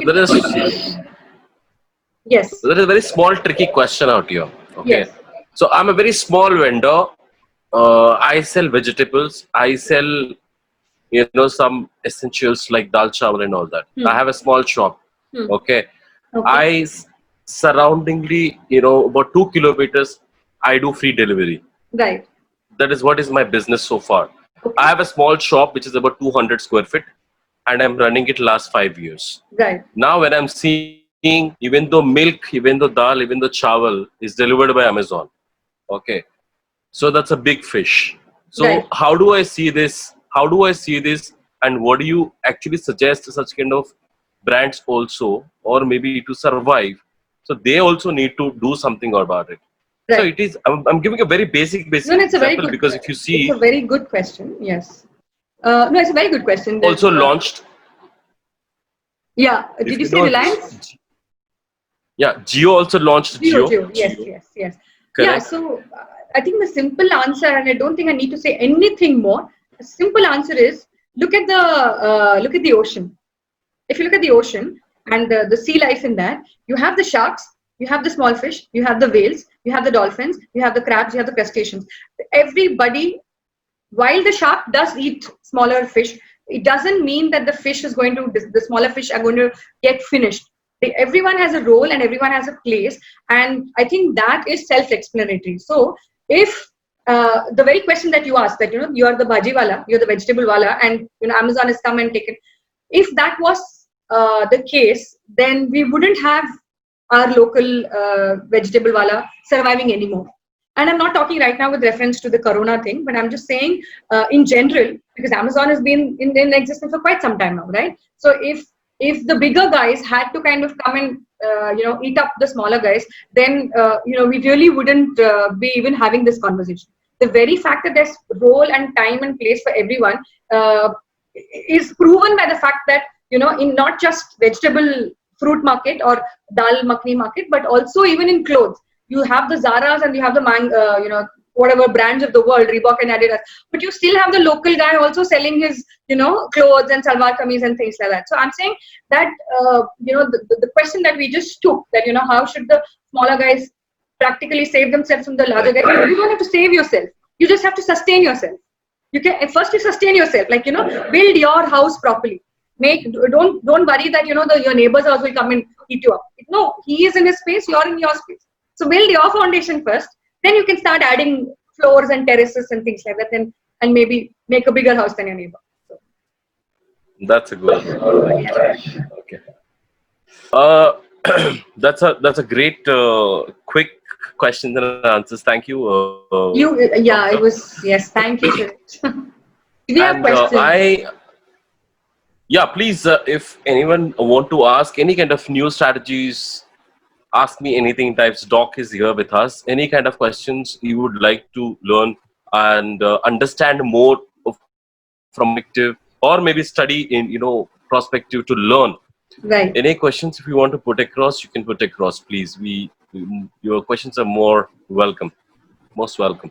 Speaker 2: Yes.
Speaker 1: So there is a very small tricky question out here. Okay.
Speaker 2: Yes.
Speaker 1: So I'm a very small vendor. I sell vegetables. I sell, some essentials like dal chawal and all that. I have a small shop. Okay. I surroundingly, about 2 kilometers, I do free delivery.
Speaker 2: Right.
Speaker 1: That is what is my business so far. Okay. I have a small shop which is about 200 square feet, and I'm running it last 5 years.
Speaker 2: Right.
Speaker 1: Now when I'm seeing, even though milk, even though dal, even though chawal is delivered by Amazon. Okay. So that's a big fish. So
Speaker 2: right.
Speaker 1: How do I see this? How do I see this? And what do you actually suggest to such kind of brands also, or maybe to survive? So they also need to do something about it. Right. So it is. I'm giving a very basic
Speaker 2: no, it's
Speaker 1: example,
Speaker 2: a very good,
Speaker 1: because if you see,
Speaker 2: it's a very good question. Yes. No, it's a very good question.
Speaker 1: Also launched.
Speaker 2: Yeah. Did you say Reliance?
Speaker 1: Yeah, Jio also launched Jio.
Speaker 2: Yes. Correct. Yeah. So I think the simple answer, and I don't think I need to say anything more. The simple answer is, look at the ocean. If you look at the ocean and the sea life in that, you have the sharks, you have the small fish, you have the whales, you have the dolphins, you have the crabs, you have the crustaceans. Everybody, while the shark does eat smaller fish, it doesn't mean that the smaller fish are going to get finished. Everyone has a role and everyone has a place, and I think that is self-explanatory. So if the very question that you asked, that you are the bhaji wala, you're the vegetable wala, and Amazon has come and taken, if that was the case, then we wouldn't have our local vegetable wala surviving anymore. And I'm not talking right now with reference to the corona thing, but I'm just saying in general, because Amazon has been in existence for quite some time now, right? So if the bigger guys had to kind of come and eat up the smaller guys, then we really wouldn't be even having this conversation. The very fact that there's role and time and place for everyone is proven by the fact that in not just vegetable fruit market or dal makhni market, but also even in clothes, you have the Zaras and you have the whatever brands of the world, Reebok and Adidas, but you still have the local guy also selling his, clothes and salwar kameez and things like that. So I'm saying that, the question that we just took, that, how should the smaller guys practically save themselves from the larger guys? You don't have to save yourself. You just have to sustain yourself. You can first you sustain yourself, like build your house properly. Don't worry that your neighbors also will come and eat you up. No, he is in his space, you're in your space. So build your foundation first. Then you can start adding floors and terraces and things like that. And maybe make a bigger house than your neighbor. So,
Speaker 1: That's a good one. I like it. Okay. Uh, that's a great quick questions and answers. Thank you,
Speaker 2: yeah,
Speaker 1: doctor.
Speaker 2: it was yes. Thank you, Suresh. Do we have
Speaker 1: And
Speaker 2: questions?
Speaker 1: yeah, please, if anyone want to ask any kind of new strategies, ask me anything types. Doc is here with us. Any kind of questions you would like to learn and understand more from perspective, or maybe study in perspective to learn.
Speaker 2: Right.
Speaker 1: Any questions if you want to put across, you can put across, please. Your questions are more welcome, most welcome.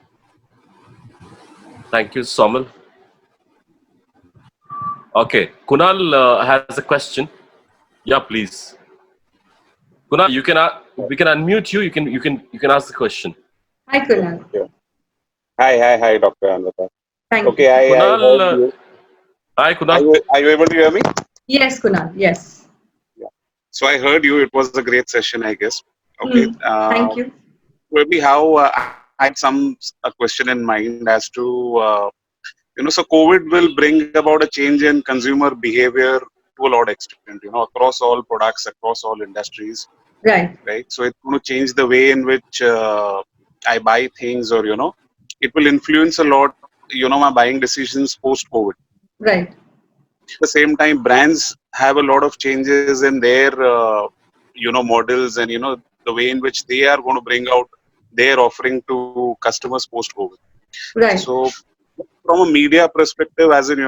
Speaker 1: Thank you, Somal. Okay, Kunal has a question. Yeah, please. Kunal, we can unmute you. You can ask the question.
Speaker 2: Hi, Kunal.
Speaker 3: Yeah. Hi, Dr. Anvitha.
Speaker 2: Thank you.
Speaker 3: Okay, I
Speaker 1: Kunal,
Speaker 3: heard you.
Speaker 1: hi Kunal.
Speaker 3: Are you able to hear me?
Speaker 2: Yes, Kunal. Yes.
Speaker 3: Yeah. So I heard you. It was a great session, I guess. Okay.
Speaker 2: Mm, thank you.
Speaker 3: Maybe how I had a question in mind as to so COVID will bring about a change in consumer behavior to a lot extent. Across all products, across all industries,
Speaker 2: Right.
Speaker 3: right? So it's going to change the way in which I buy things, or it will influence a lot. My buying decisions post COVID.
Speaker 2: Right.
Speaker 3: At the same time, brands have a lot of changes in their models, and the way in which they are going to bring out their offering to customers post COVID.
Speaker 2: Right.
Speaker 3: So from a media perspective, as in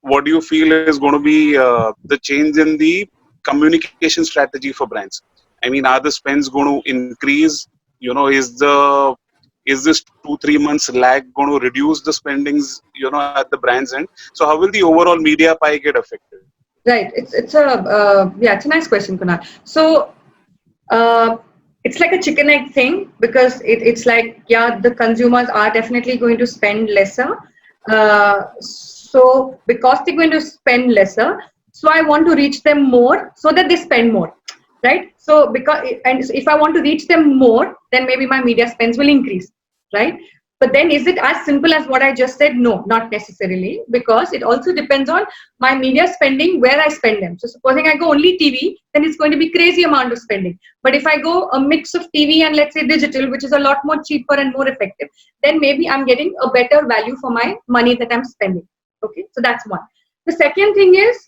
Speaker 3: what do you feel is going to be the change in the communication strategy for brands? I mean, are the spends going to increase? Is this 2-3 months lag going to reduce the spendings at the brand's end? So how will the overall media pie get affected?
Speaker 2: Right. It's a nice question, Kunal. So uh, it's like a chicken egg thing, because it's like, yeah, the consumers are definitely going to spend lesser. So because they're going to spend lesser, so I want to reach them more so that they spend more, right? So if I want to reach them more, then maybe my media spends will increase, right? But then is it as simple as what I just said? No, not necessarily, because it also depends on my media spending, where I spend them. So supposing I go only TV, then it's going to be crazy amount of spending. But if I go a mix of TV and let's say digital, which is a lot more cheaper and more effective, then maybe I'm getting a better value for my money that I'm spending. Okay, so that's one. The second thing is,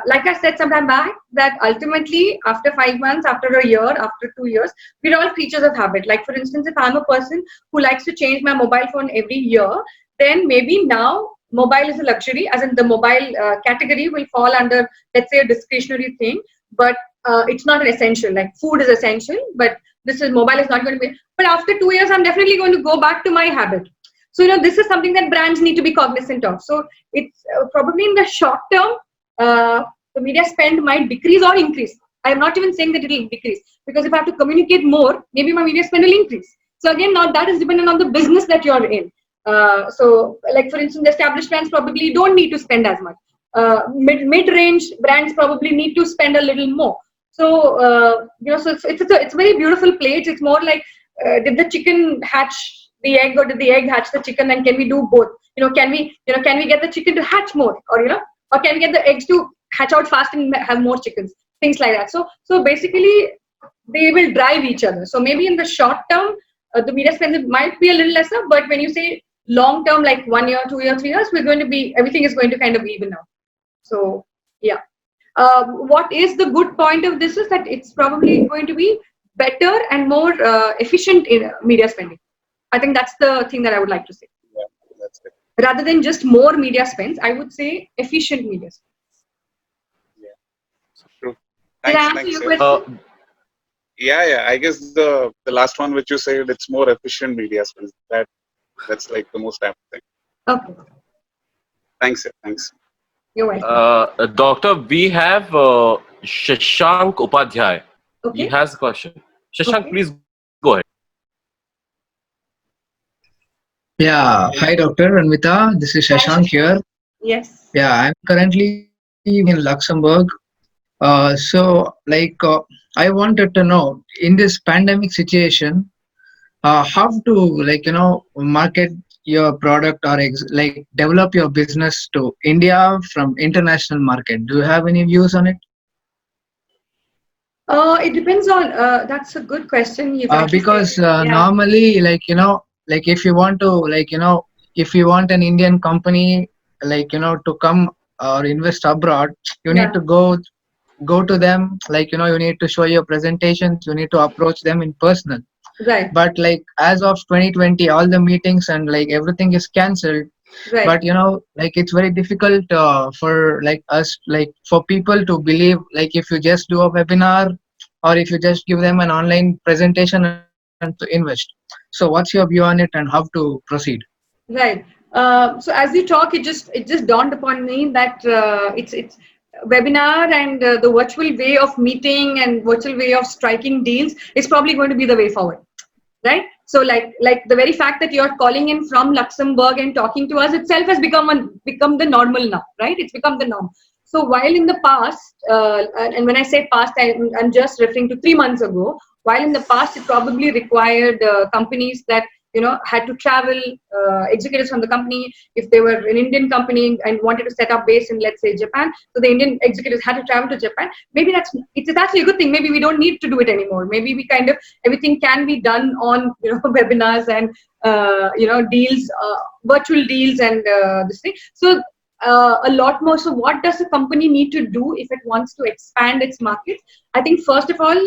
Speaker 2: like I said sometime back, that ultimately after 5 months, after a year, after 2 years, we're all creatures of habit. Like for instance, if I'm a person who likes to change my mobile phone every year, then maybe now mobile is a luxury, as in the mobile category will fall under, let's say, a discretionary thing, but it's not an essential. Like food is essential, but mobile is not going to be. But after 2 years, I'm definitely going to go back to my habit. So this is something that brands need to be cognizant of. So it's probably in the short term, the media spend might decrease or increase. I am not even saying that it will decrease, because if I have to communicate more, maybe my media spend will increase. So again, now that is dependent on the business that you're in. So like for instance, established brands probably don't need to spend as much. Mid-range brands probably need to spend a little more. So so it's a very beautiful play. It's more like, did the chicken hatch the egg, or did the egg hatch the chicken, and can we do both? Can we get the chicken to hatch more, or can we get the eggs to hatch out fast and have more chickens? Things like that. So basically, they will drive each other. So maybe in the short term, the media spend might be a little lesser, but when you say long term, like 1 year, 2 year, 3 years, everything is going to kind of even out. So yeah. What is the good point of this is that it's probably going to be better and more efficient in media spending. I think that's the thing that I would like to say.
Speaker 3: Yeah, that's it.
Speaker 2: Rather than just more media spends, I would say efficient media spends.
Speaker 3: Yeah, true.
Speaker 2: Did I
Speaker 3: Thanks,
Speaker 2: answer
Speaker 3: thanks.
Speaker 2: your
Speaker 3: Yeah.
Speaker 2: question?
Speaker 3: Yeah. I guess the last one which you said, it's more efficient media spends. That's like the most apt thing.
Speaker 2: Okay,
Speaker 3: Thanks. Yeah, thanks.
Speaker 2: you're welcome.
Speaker 1: Doctor, we have Shashank Upadhyay. He
Speaker 2: Okay,
Speaker 1: has a question. Shashank,
Speaker 2: okay.
Speaker 1: please go ahead.
Speaker 4: Yeah, hi Dr. Anvitha. This is
Speaker 2: Hi,
Speaker 4: Shashank
Speaker 2: Shashank.
Speaker 4: here.
Speaker 2: Yes.
Speaker 4: Yeah, I'm currently working in Luxembourg. I wanted to know in this pandemic situation, how to market your product or develop your business to India from international market. Do you have any views on it?
Speaker 2: It depends on, that's a good question. You've actually said,
Speaker 4: Because
Speaker 2: yeah,
Speaker 4: normally, if you want to, if you want an Indian company, to come or invest abroad, you need
Speaker 2: yeah,
Speaker 4: to go to them. You need to show your presentations. You need to approach them in person.
Speaker 2: right,
Speaker 4: But as of 2020, all the meetings and everything is cancelled.
Speaker 2: right,
Speaker 4: But it's very difficult for us, for people to believe, if you just do a webinar or if you just give them an online presentation and to invest. So what's your view on it and how to proceed?
Speaker 2: right. So as we talk, it just dawned upon me that it's webinar and the virtual way of meeting and virtual way of striking deals is probably going to be the way forward. Right, so like the very fact that you're calling in from Luxembourg and talking to us itself has become the normal now, right? It's become the norm. So while in the past, and when I say past, I'm just referring to 3 months ago. While in the past it probably required companies that had to travel, executives from the company, if they were an Indian company and wanted to set up base in, let's say, Japan, so the Indian executives had to travel to Japan. Maybe it's actually a good thing. Maybe we don't need to do it anymore. Maybe we kind of, everything can be done on webinars and deals, virtual deals, and this thing. So a lot more. So what does a company need to do if it wants to expand its markets? I think first of all,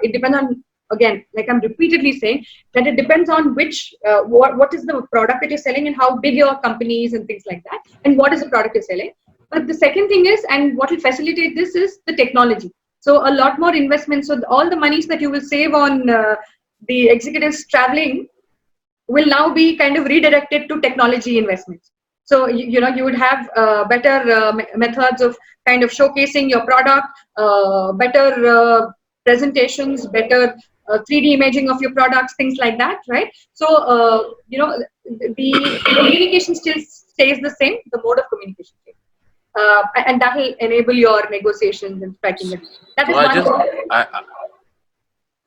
Speaker 2: it depends on, again, like I'm repeatedly saying, that it depends on which what is the product that you're selling and how big your company is and things like that, and what is the product you're selling. But the second thing is, and what will facilitate this is the technology. So a lot more investment. So all the monies that you will save on the executives traveling will now be kind of redirected to technology investments. So you would have better methods of kind of showcasing your product, better presentations, better 3D imaging of your products, things like that, right? So the communication still stays the same, the mode of communication stays. And that will enable your negotiations and striking it. That
Speaker 1: So
Speaker 2: is
Speaker 1: I
Speaker 2: one
Speaker 1: just
Speaker 2: thing.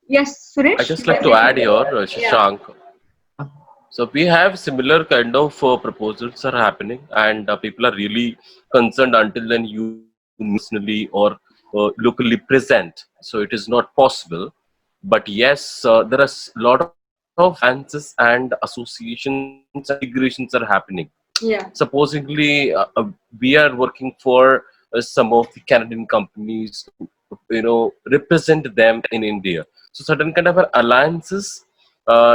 Speaker 2: Yes,
Speaker 1: I
Speaker 2: Suresh,
Speaker 1: just
Speaker 2: you were
Speaker 1: like to
Speaker 2: saying
Speaker 1: add
Speaker 2: something?
Speaker 1: here,
Speaker 2: Yeah,
Speaker 1: Shashank. So we have similar kind of proposals are happening, and people are really concerned until then you personally or locally present. So it is not possible. But yes, there are a lot of alliances and associations and integrations are happening.
Speaker 2: yeah,
Speaker 1: Supposedly, we are working for some of the Canadian companies to, represent them in India. So certain kind of alliances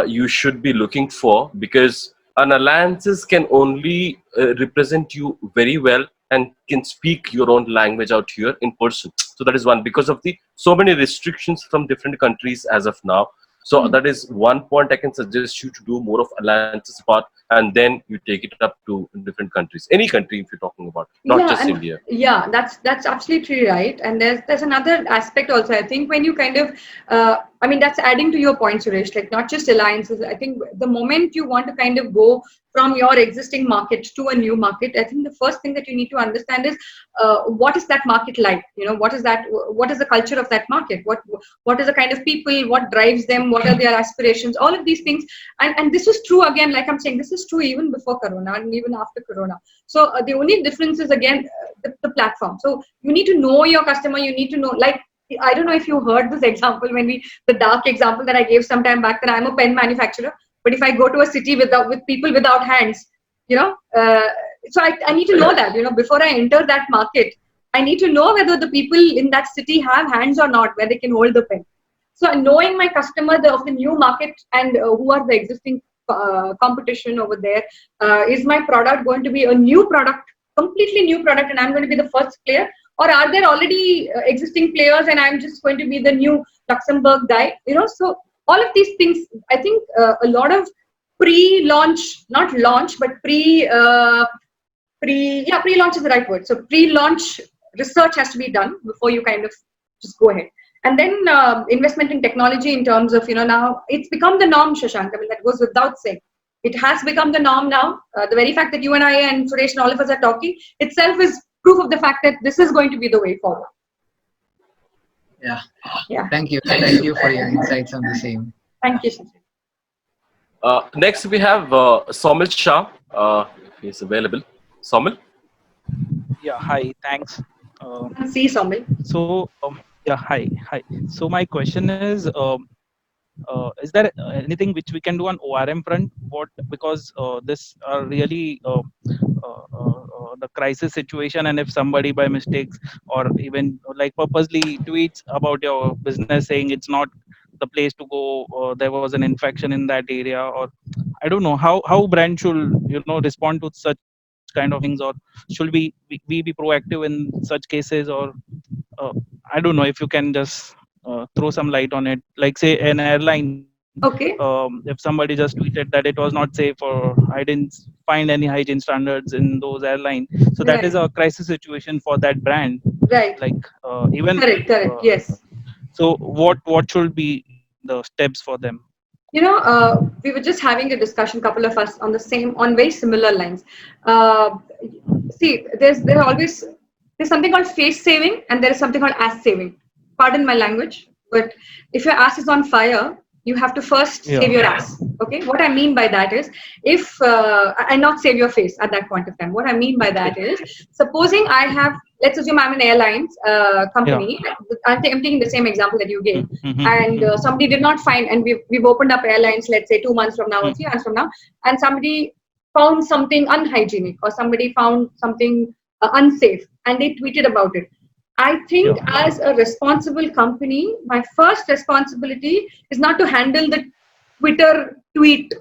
Speaker 1: you should be looking for, because an alliances can only represent you very well and can speak your own language out here in person. So that is one, because of the so many restrictions from different countries as of now. So that is one point I can suggest you to do more of alliances part, and then you take it up to different countries, any country if you're talking about, not
Speaker 2: yeah,
Speaker 1: just
Speaker 2: and
Speaker 1: India.
Speaker 2: yeah, that's absolutely right. And there's another aspect also. I think when you kind of, I mean, that's adding to your point, Suresh. Like not just alliances. I think the moment you want to kind of go from your existing market to a new market, I think the first thing that you need to understand is what is that market like. What is that? What is the culture of that market? What is the kind of people? What drives them? What are their aspirations? All of these things. And this is true again. Like I'm saying, this is true even before Corona and even after Corona. So the only difference is again the platform. So you need to know your customer. You need to know, like, I don't know if you heard this example the dark example that I gave some time back, that I'm a pen manufacturer, but if I go to a city with people without hands, you know, uh, so I need to know that, before I enter that market, I need to know whether the people in that city have hands or not, where they can hold the pen. So knowing my customer of the new market and who are the existing competition over there, is my product going to be a new product, completely new product, and I'm going to be the first player, or are there already existing players and I'm just going to be the new Luxembourg guy? So all of these things, I think a lot of pre-launch, not launch, but pre-launch is the right word. So pre-launch research has to be done before you kind of just go ahead. And then investment in technology in terms of, now it's become the norm, Shashank. I mean, that goes without saying. It has become the norm now. The very fact that you and I and Suresh and all of us are talking itself is proof of the fact that this is going to be the way forward.
Speaker 4: Yeah.
Speaker 2: Yeah.
Speaker 4: Thank you. Thank you for your insights on the same.
Speaker 2: Thank you, Shishir.
Speaker 1: Next, we have Somil Shah, if he's available. Somil?
Speaker 5: Yeah, hi, thanks. Uh,
Speaker 2: See, Somil.
Speaker 5: yeah, hi. So my question is there anything which we can do on ORM front? What because this are really the crisis situation, and if somebody by mistakes or even like purposely tweets about your business saying it's not the place to go, or there was an infection in that area, or I don't know how brand should respond to such kind of things, or should we be proactive in such cases, or uh, I don't know if you can just throw some light on it. Like say an airline,
Speaker 2: Okay.
Speaker 5: if somebody just tweeted that it was not safe, or I didn't find any hygiene standards in those airlines, so that is
Speaker 2: Right.
Speaker 5: a crisis situation for that brand.
Speaker 2: Right.
Speaker 5: Like even
Speaker 2: Correct. Yes.
Speaker 5: so, what should be the steps for them?
Speaker 2: We were just having a discussion, couple of us, on very similar lines. Uh, See, there's something called face saving and there is something called ass saving. Pardon my language, but if your ass is on fire, you have to first
Speaker 5: Yeah.
Speaker 2: save your ass. Okay, what I mean by that is, if and not save your face at that point of time. What I mean by that is, supposing let's assume I'm an airlines company. I'm taking the same example that you gave, and somebody did not find, and we've opened up airlines, let's say 2 months from now or 3 months from now, and somebody found something unhygienic or somebody found something unsafe and they tweeted about it. I think as a responsible company, my first responsibility is not to handle the Twitter tweet,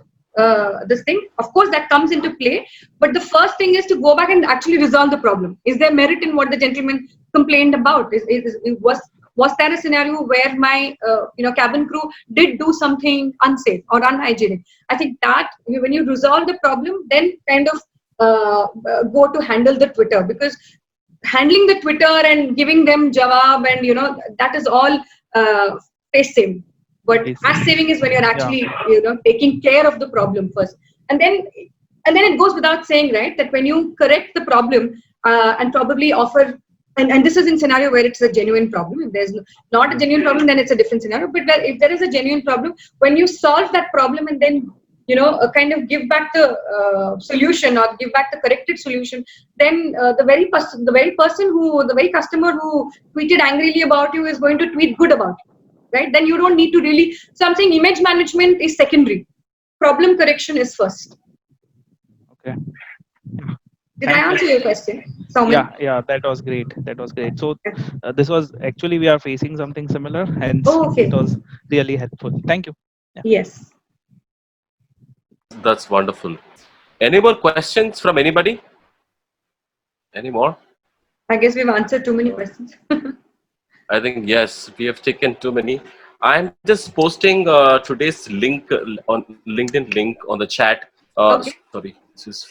Speaker 2: this thing. Of course, that comes into play. But the first thing is to go back and actually resolve the problem. Is there merit in what the gentleman complained about? Was there a scenario where my cabin crew did do something unsafe or unhygienic? I think that when you resolve the problem, then kind of go to handle the Twitter, because handling the Twitter and giving them jawab and that is all face saving. But ass saving is when you're actually taking care of the problem first, and then it goes without saying, right, that when you correct the problem and probably offer. And this is in scenario where it's a genuine problem. If there's not a genuine problem, then it's a different scenario. But if there is a genuine problem, when you solve that problem and then kind of give back the solution or give back the corrected solution, then the very customer who tweeted angrily about you is going to tweet good about you, right? Then you don't need to really. So I'm saying image management is secondary. Problem correction is first.
Speaker 5: Okay.
Speaker 2: Did I answer your question?
Speaker 5: Yeah, that was great. So this was actually we are facing something similar, hence
Speaker 2: okay.
Speaker 5: It was really helpful. Thank you.
Speaker 2: Yes.
Speaker 1: That's wonderful. Any more questions from anybody? Any more?
Speaker 2: I guess we've answered too many questions.
Speaker 1: I think yes, we have taken too many. I'm just posting today's link on LinkedIn link on the chat.
Speaker 2: Okay.
Speaker 1: Sorry, this is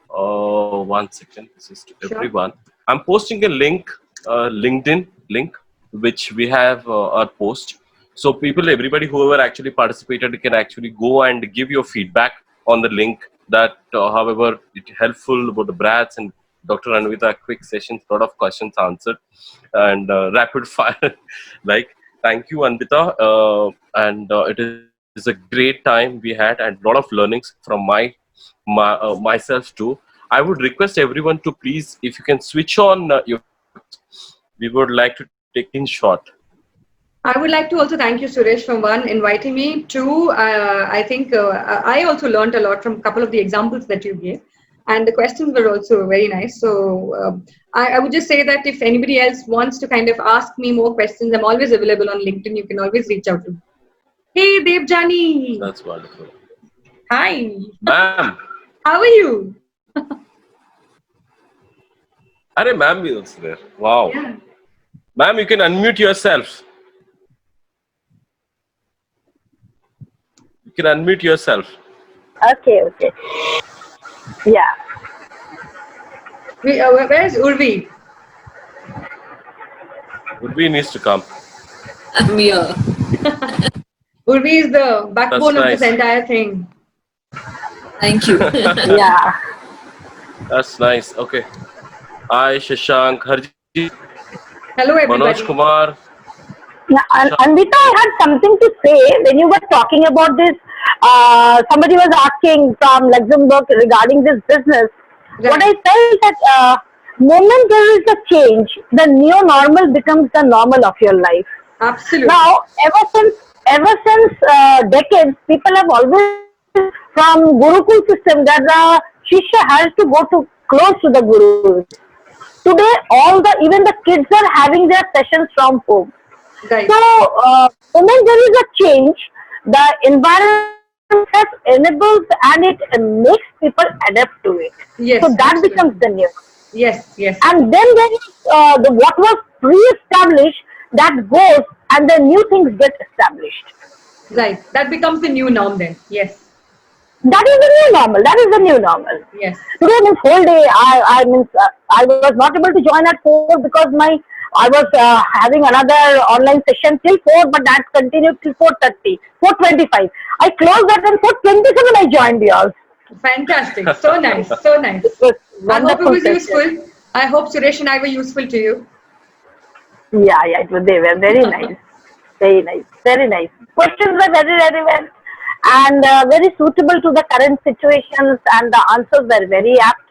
Speaker 1: 1 second. This is to
Speaker 2: Sure.
Speaker 1: everyone. I'm posting a link, LinkedIn link, which we have our post. So everybody, whoever actually participated, can actually go and give your feedback on the link. That, however, it helpful about the BRATS and Dr. Anvitha, quick sessions, lot of questions answered, and rapid fire. Like, thank you, Anvitha, and it is a great time we had, and a lot of learnings from myself too. I would request everyone to please, if you can switch on your, we would like to take in short.
Speaker 2: I would like to also thank you, Suresh, for one, inviting me. Two, I think I also learned a lot from a couple of the examples that you gave. And the questions were also very nice. So I would just say that if anybody else wants to kind of ask me more questions, I'm always available on LinkedIn. You can always reach out to me. Hey, Devjani.
Speaker 1: That's wonderful.
Speaker 2: Hi.
Speaker 1: Ma'am.
Speaker 2: How are you?
Speaker 1: Arey, ma'am is also there. Wow.
Speaker 2: Yeah.
Speaker 1: Ma'am, you can unmute yourself. You can unmute yourself.
Speaker 6: Okay. Yeah.
Speaker 2: Where's Urvi?
Speaker 1: Urvi needs to come.
Speaker 7: I'm here.
Speaker 2: Urvi is the backbone
Speaker 1: That's
Speaker 2: of this
Speaker 1: nice.
Speaker 2: entire thing.
Speaker 7: Thank you.
Speaker 6: Yeah.
Speaker 1: That's nice. Okay. Hi, Shashank, Harjeet,
Speaker 2: Hello,
Speaker 1: Manoj
Speaker 2: everybody.
Speaker 1: Kumar,
Speaker 6: Yeah, and
Speaker 1: Shashank.
Speaker 6: Anvita, I had something to say when you were talking about this. Somebody was asking from Luxembourg regarding this business. What I
Speaker 2: Right.
Speaker 6: felt that moment there is a change, the new normal becomes the normal of your life.
Speaker 2: Absolutely.
Speaker 6: Now, ever since decades, people have always from Gurukul system that the Shishya has to go to close to the Gurus. Today, even the kids are having their sessions from home. So,
Speaker 2: Right.
Speaker 6: moment there is a change, the environment has enabled and it makes people adapt to it. So
Speaker 2: Yes,
Speaker 6: that becomes the
Speaker 2: absolutely.
Speaker 6: new.
Speaker 2: Yes, yes.
Speaker 6: And then there is what was pre-established that goes and the new things get established.
Speaker 2: Right. That becomes the new norm then. Yes.
Speaker 6: That is the new normal. That is the new normal.
Speaker 2: Yes.
Speaker 6: Today means whole day. I was not able to join at 4 because I was having another online session till 4, but that continued till 4:30, 4:25. I closed that and 4:27 I joined yours.
Speaker 2: Fantastic. So nice. So
Speaker 6: It
Speaker 2: nice.
Speaker 6: was
Speaker 2: I hope it
Speaker 6: wonderful
Speaker 2: was
Speaker 6: session.
Speaker 2: useful. I hope Suresh and I were useful to you.
Speaker 6: Yeah, yeah, they were very nice. Very nice. Very nice. Questions were very relevant and very suitable to the current situations, and the answers were very apt.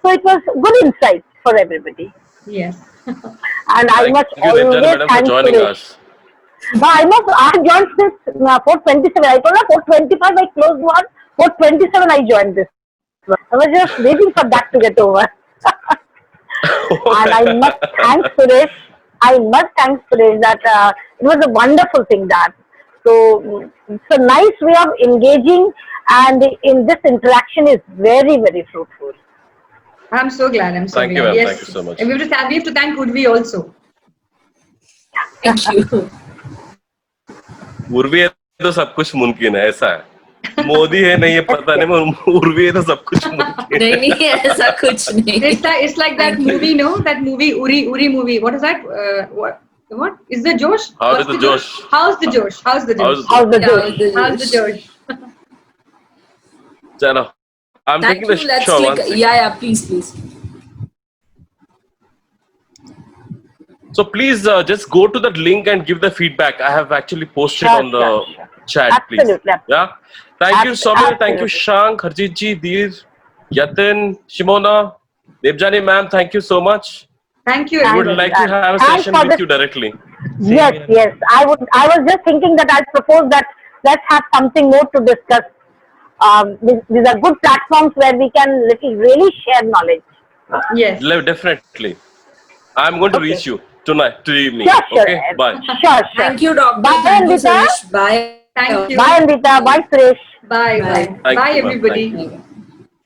Speaker 6: So it was good insight for everybody.
Speaker 2: Yes.
Speaker 6: And I
Speaker 1: Thank
Speaker 6: must
Speaker 1: you, Devjana
Speaker 6: always
Speaker 1: madam, for
Speaker 6: thank
Speaker 1: joining
Speaker 6: Suresh.
Speaker 1: us.
Speaker 6: No, I joined since 4:27. I told her 4:25 I closed one. 4:27 I joined this one. I was just waiting for that to get over. And I must thank Suresh. I must thank Suresh that it was a wonderful thing that. So it's a nice way of engaging, and in this interaction is very very fruitful.
Speaker 2: I'm so glad. I'm so
Speaker 1: Thank you,
Speaker 2: glad.
Speaker 1: ma'am. Thank you
Speaker 2: Yes.
Speaker 1: so
Speaker 2: And
Speaker 1: much.
Speaker 2: we have to thank Urvi also.
Speaker 7: Thank you.
Speaker 1: Urvi है तो सब कुछ मुमकिन है, ऐसा है। मोदी है नहीं, ये पता नहीं, मगर उर्वी है तो सब कुछ मुमकिन
Speaker 7: नहीं
Speaker 1: है।
Speaker 7: नहीं ऐसा कुछ नहीं.
Speaker 2: It's like that
Speaker 7: Thank you.
Speaker 2: movie, no? That movie Uri movie. What is that? What is the Josh?
Speaker 1: How
Speaker 2: What's
Speaker 1: is the
Speaker 2: the Josh?
Speaker 1: Josh?
Speaker 2: How's the Josh? How's the
Speaker 1: How's
Speaker 2: Josh?
Speaker 1: it?
Speaker 6: How's the
Speaker 7: Yeah,
Speaker 6: dish?
Speaker 7: all the
Speaker 2: How's the
Speaker 7: Jewish.
Speaker 2: Josh?
Speaker 1: Chalo. I'm taking
Speaker 7: Thank
Speaker 1: the
Speaker 7: you. Let's
Speaker 1: show.
Speaker 7: click.
Speaker 1: One second.
Speaker 7: Yeah, please, please.
Speaker 1: So please just go to that link and give the feedback. I have actually posted
Speaker 6: Sure,
Speaker 1: on
Speaker 6: sure,
Speaker 1: the
Speaker 6: sure.
Speaker 1: chat, please.
Speaker 6: Absolutely,
Speaker 1: Yeah. Thank you, Somil. Thank you,
Speaker 6: absolutely.
Speaker 1: Shank, Harjeet ji, Deer, Yatin, Shimona, Devjani ma'am. Thank you so much.
Speaker 2: Thank you,
Speaker 1: We would
Speaker 6: Thanks,
Speaker 2: everybody.
Speaker 1: like to have a
Speaker 6: thanks
Speaker 1: session
Speaker 6: for
Speaker 1: with
Speaker 6: this.
Speaker 1: you directly.
Speaker 6: Yes,
Speaker 5: Same here.
Speaker 6: yes. I was just thinking that I'd propose that let's have something more to discuss. These are good platforms where we can really share knowledge.
Speaker 2: Yes.
Speaker 1: Definitely. I'm going to reach
Speaker 6: Okay.
Speaker 1: you tonight, to evening.
Speaker 6: Sure, sure.
Speaker 1: Okay. Bye.
Speaker 6: Sure, sure.
Speaker 7: Thank you, doctor.
Speaker 6: Bye,
Speaker 7: Thank you,
Speaker 6: Anvita.
Speaker 7: Suresh. Bye.
Speaker 2: Thank
Speaker 6: Bye,
Speaker 2: you.
Speaker 6: Anvita. Bye, Suresh.
Speaker 2: Bye.
Speaker 7: Bye.
Speaker 2: Bye.
Speaker 1: Thank
Speaker 2: Bye,
Speaker 1: you, ma'am. Thank you.
Speaker 2: everybody.
Speaker 7: Bye.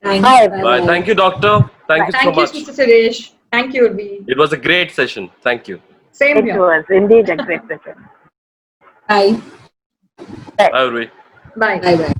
Speaker 7: Thanks.
Speaker 6: Bye,
Speaker 7: Bye
Speaker 1: Bye.
Speaker 6: everyone.
Speaker 7: bye.
Speaker 1: Thank you, doctor. Thank
Speaker 6: Bye.
Speaker 1: you so
Speaker 2: Thank you,
Speaker 1: much.
Speaker 2: Mr. Suresh. Thank you, Urvi.
Speaker 1: It was a great session. Thank you.
Speaker 2: Same
Speaker 6: It
Speaker 2: here.
Speaker 6: was indeed a great session.
Speaker 7: Bye.
Speaker 6: Bye.
Speaker 1: Bye, Urvi.
Speaker 2: Bye.
Speaker 7: Bye bye.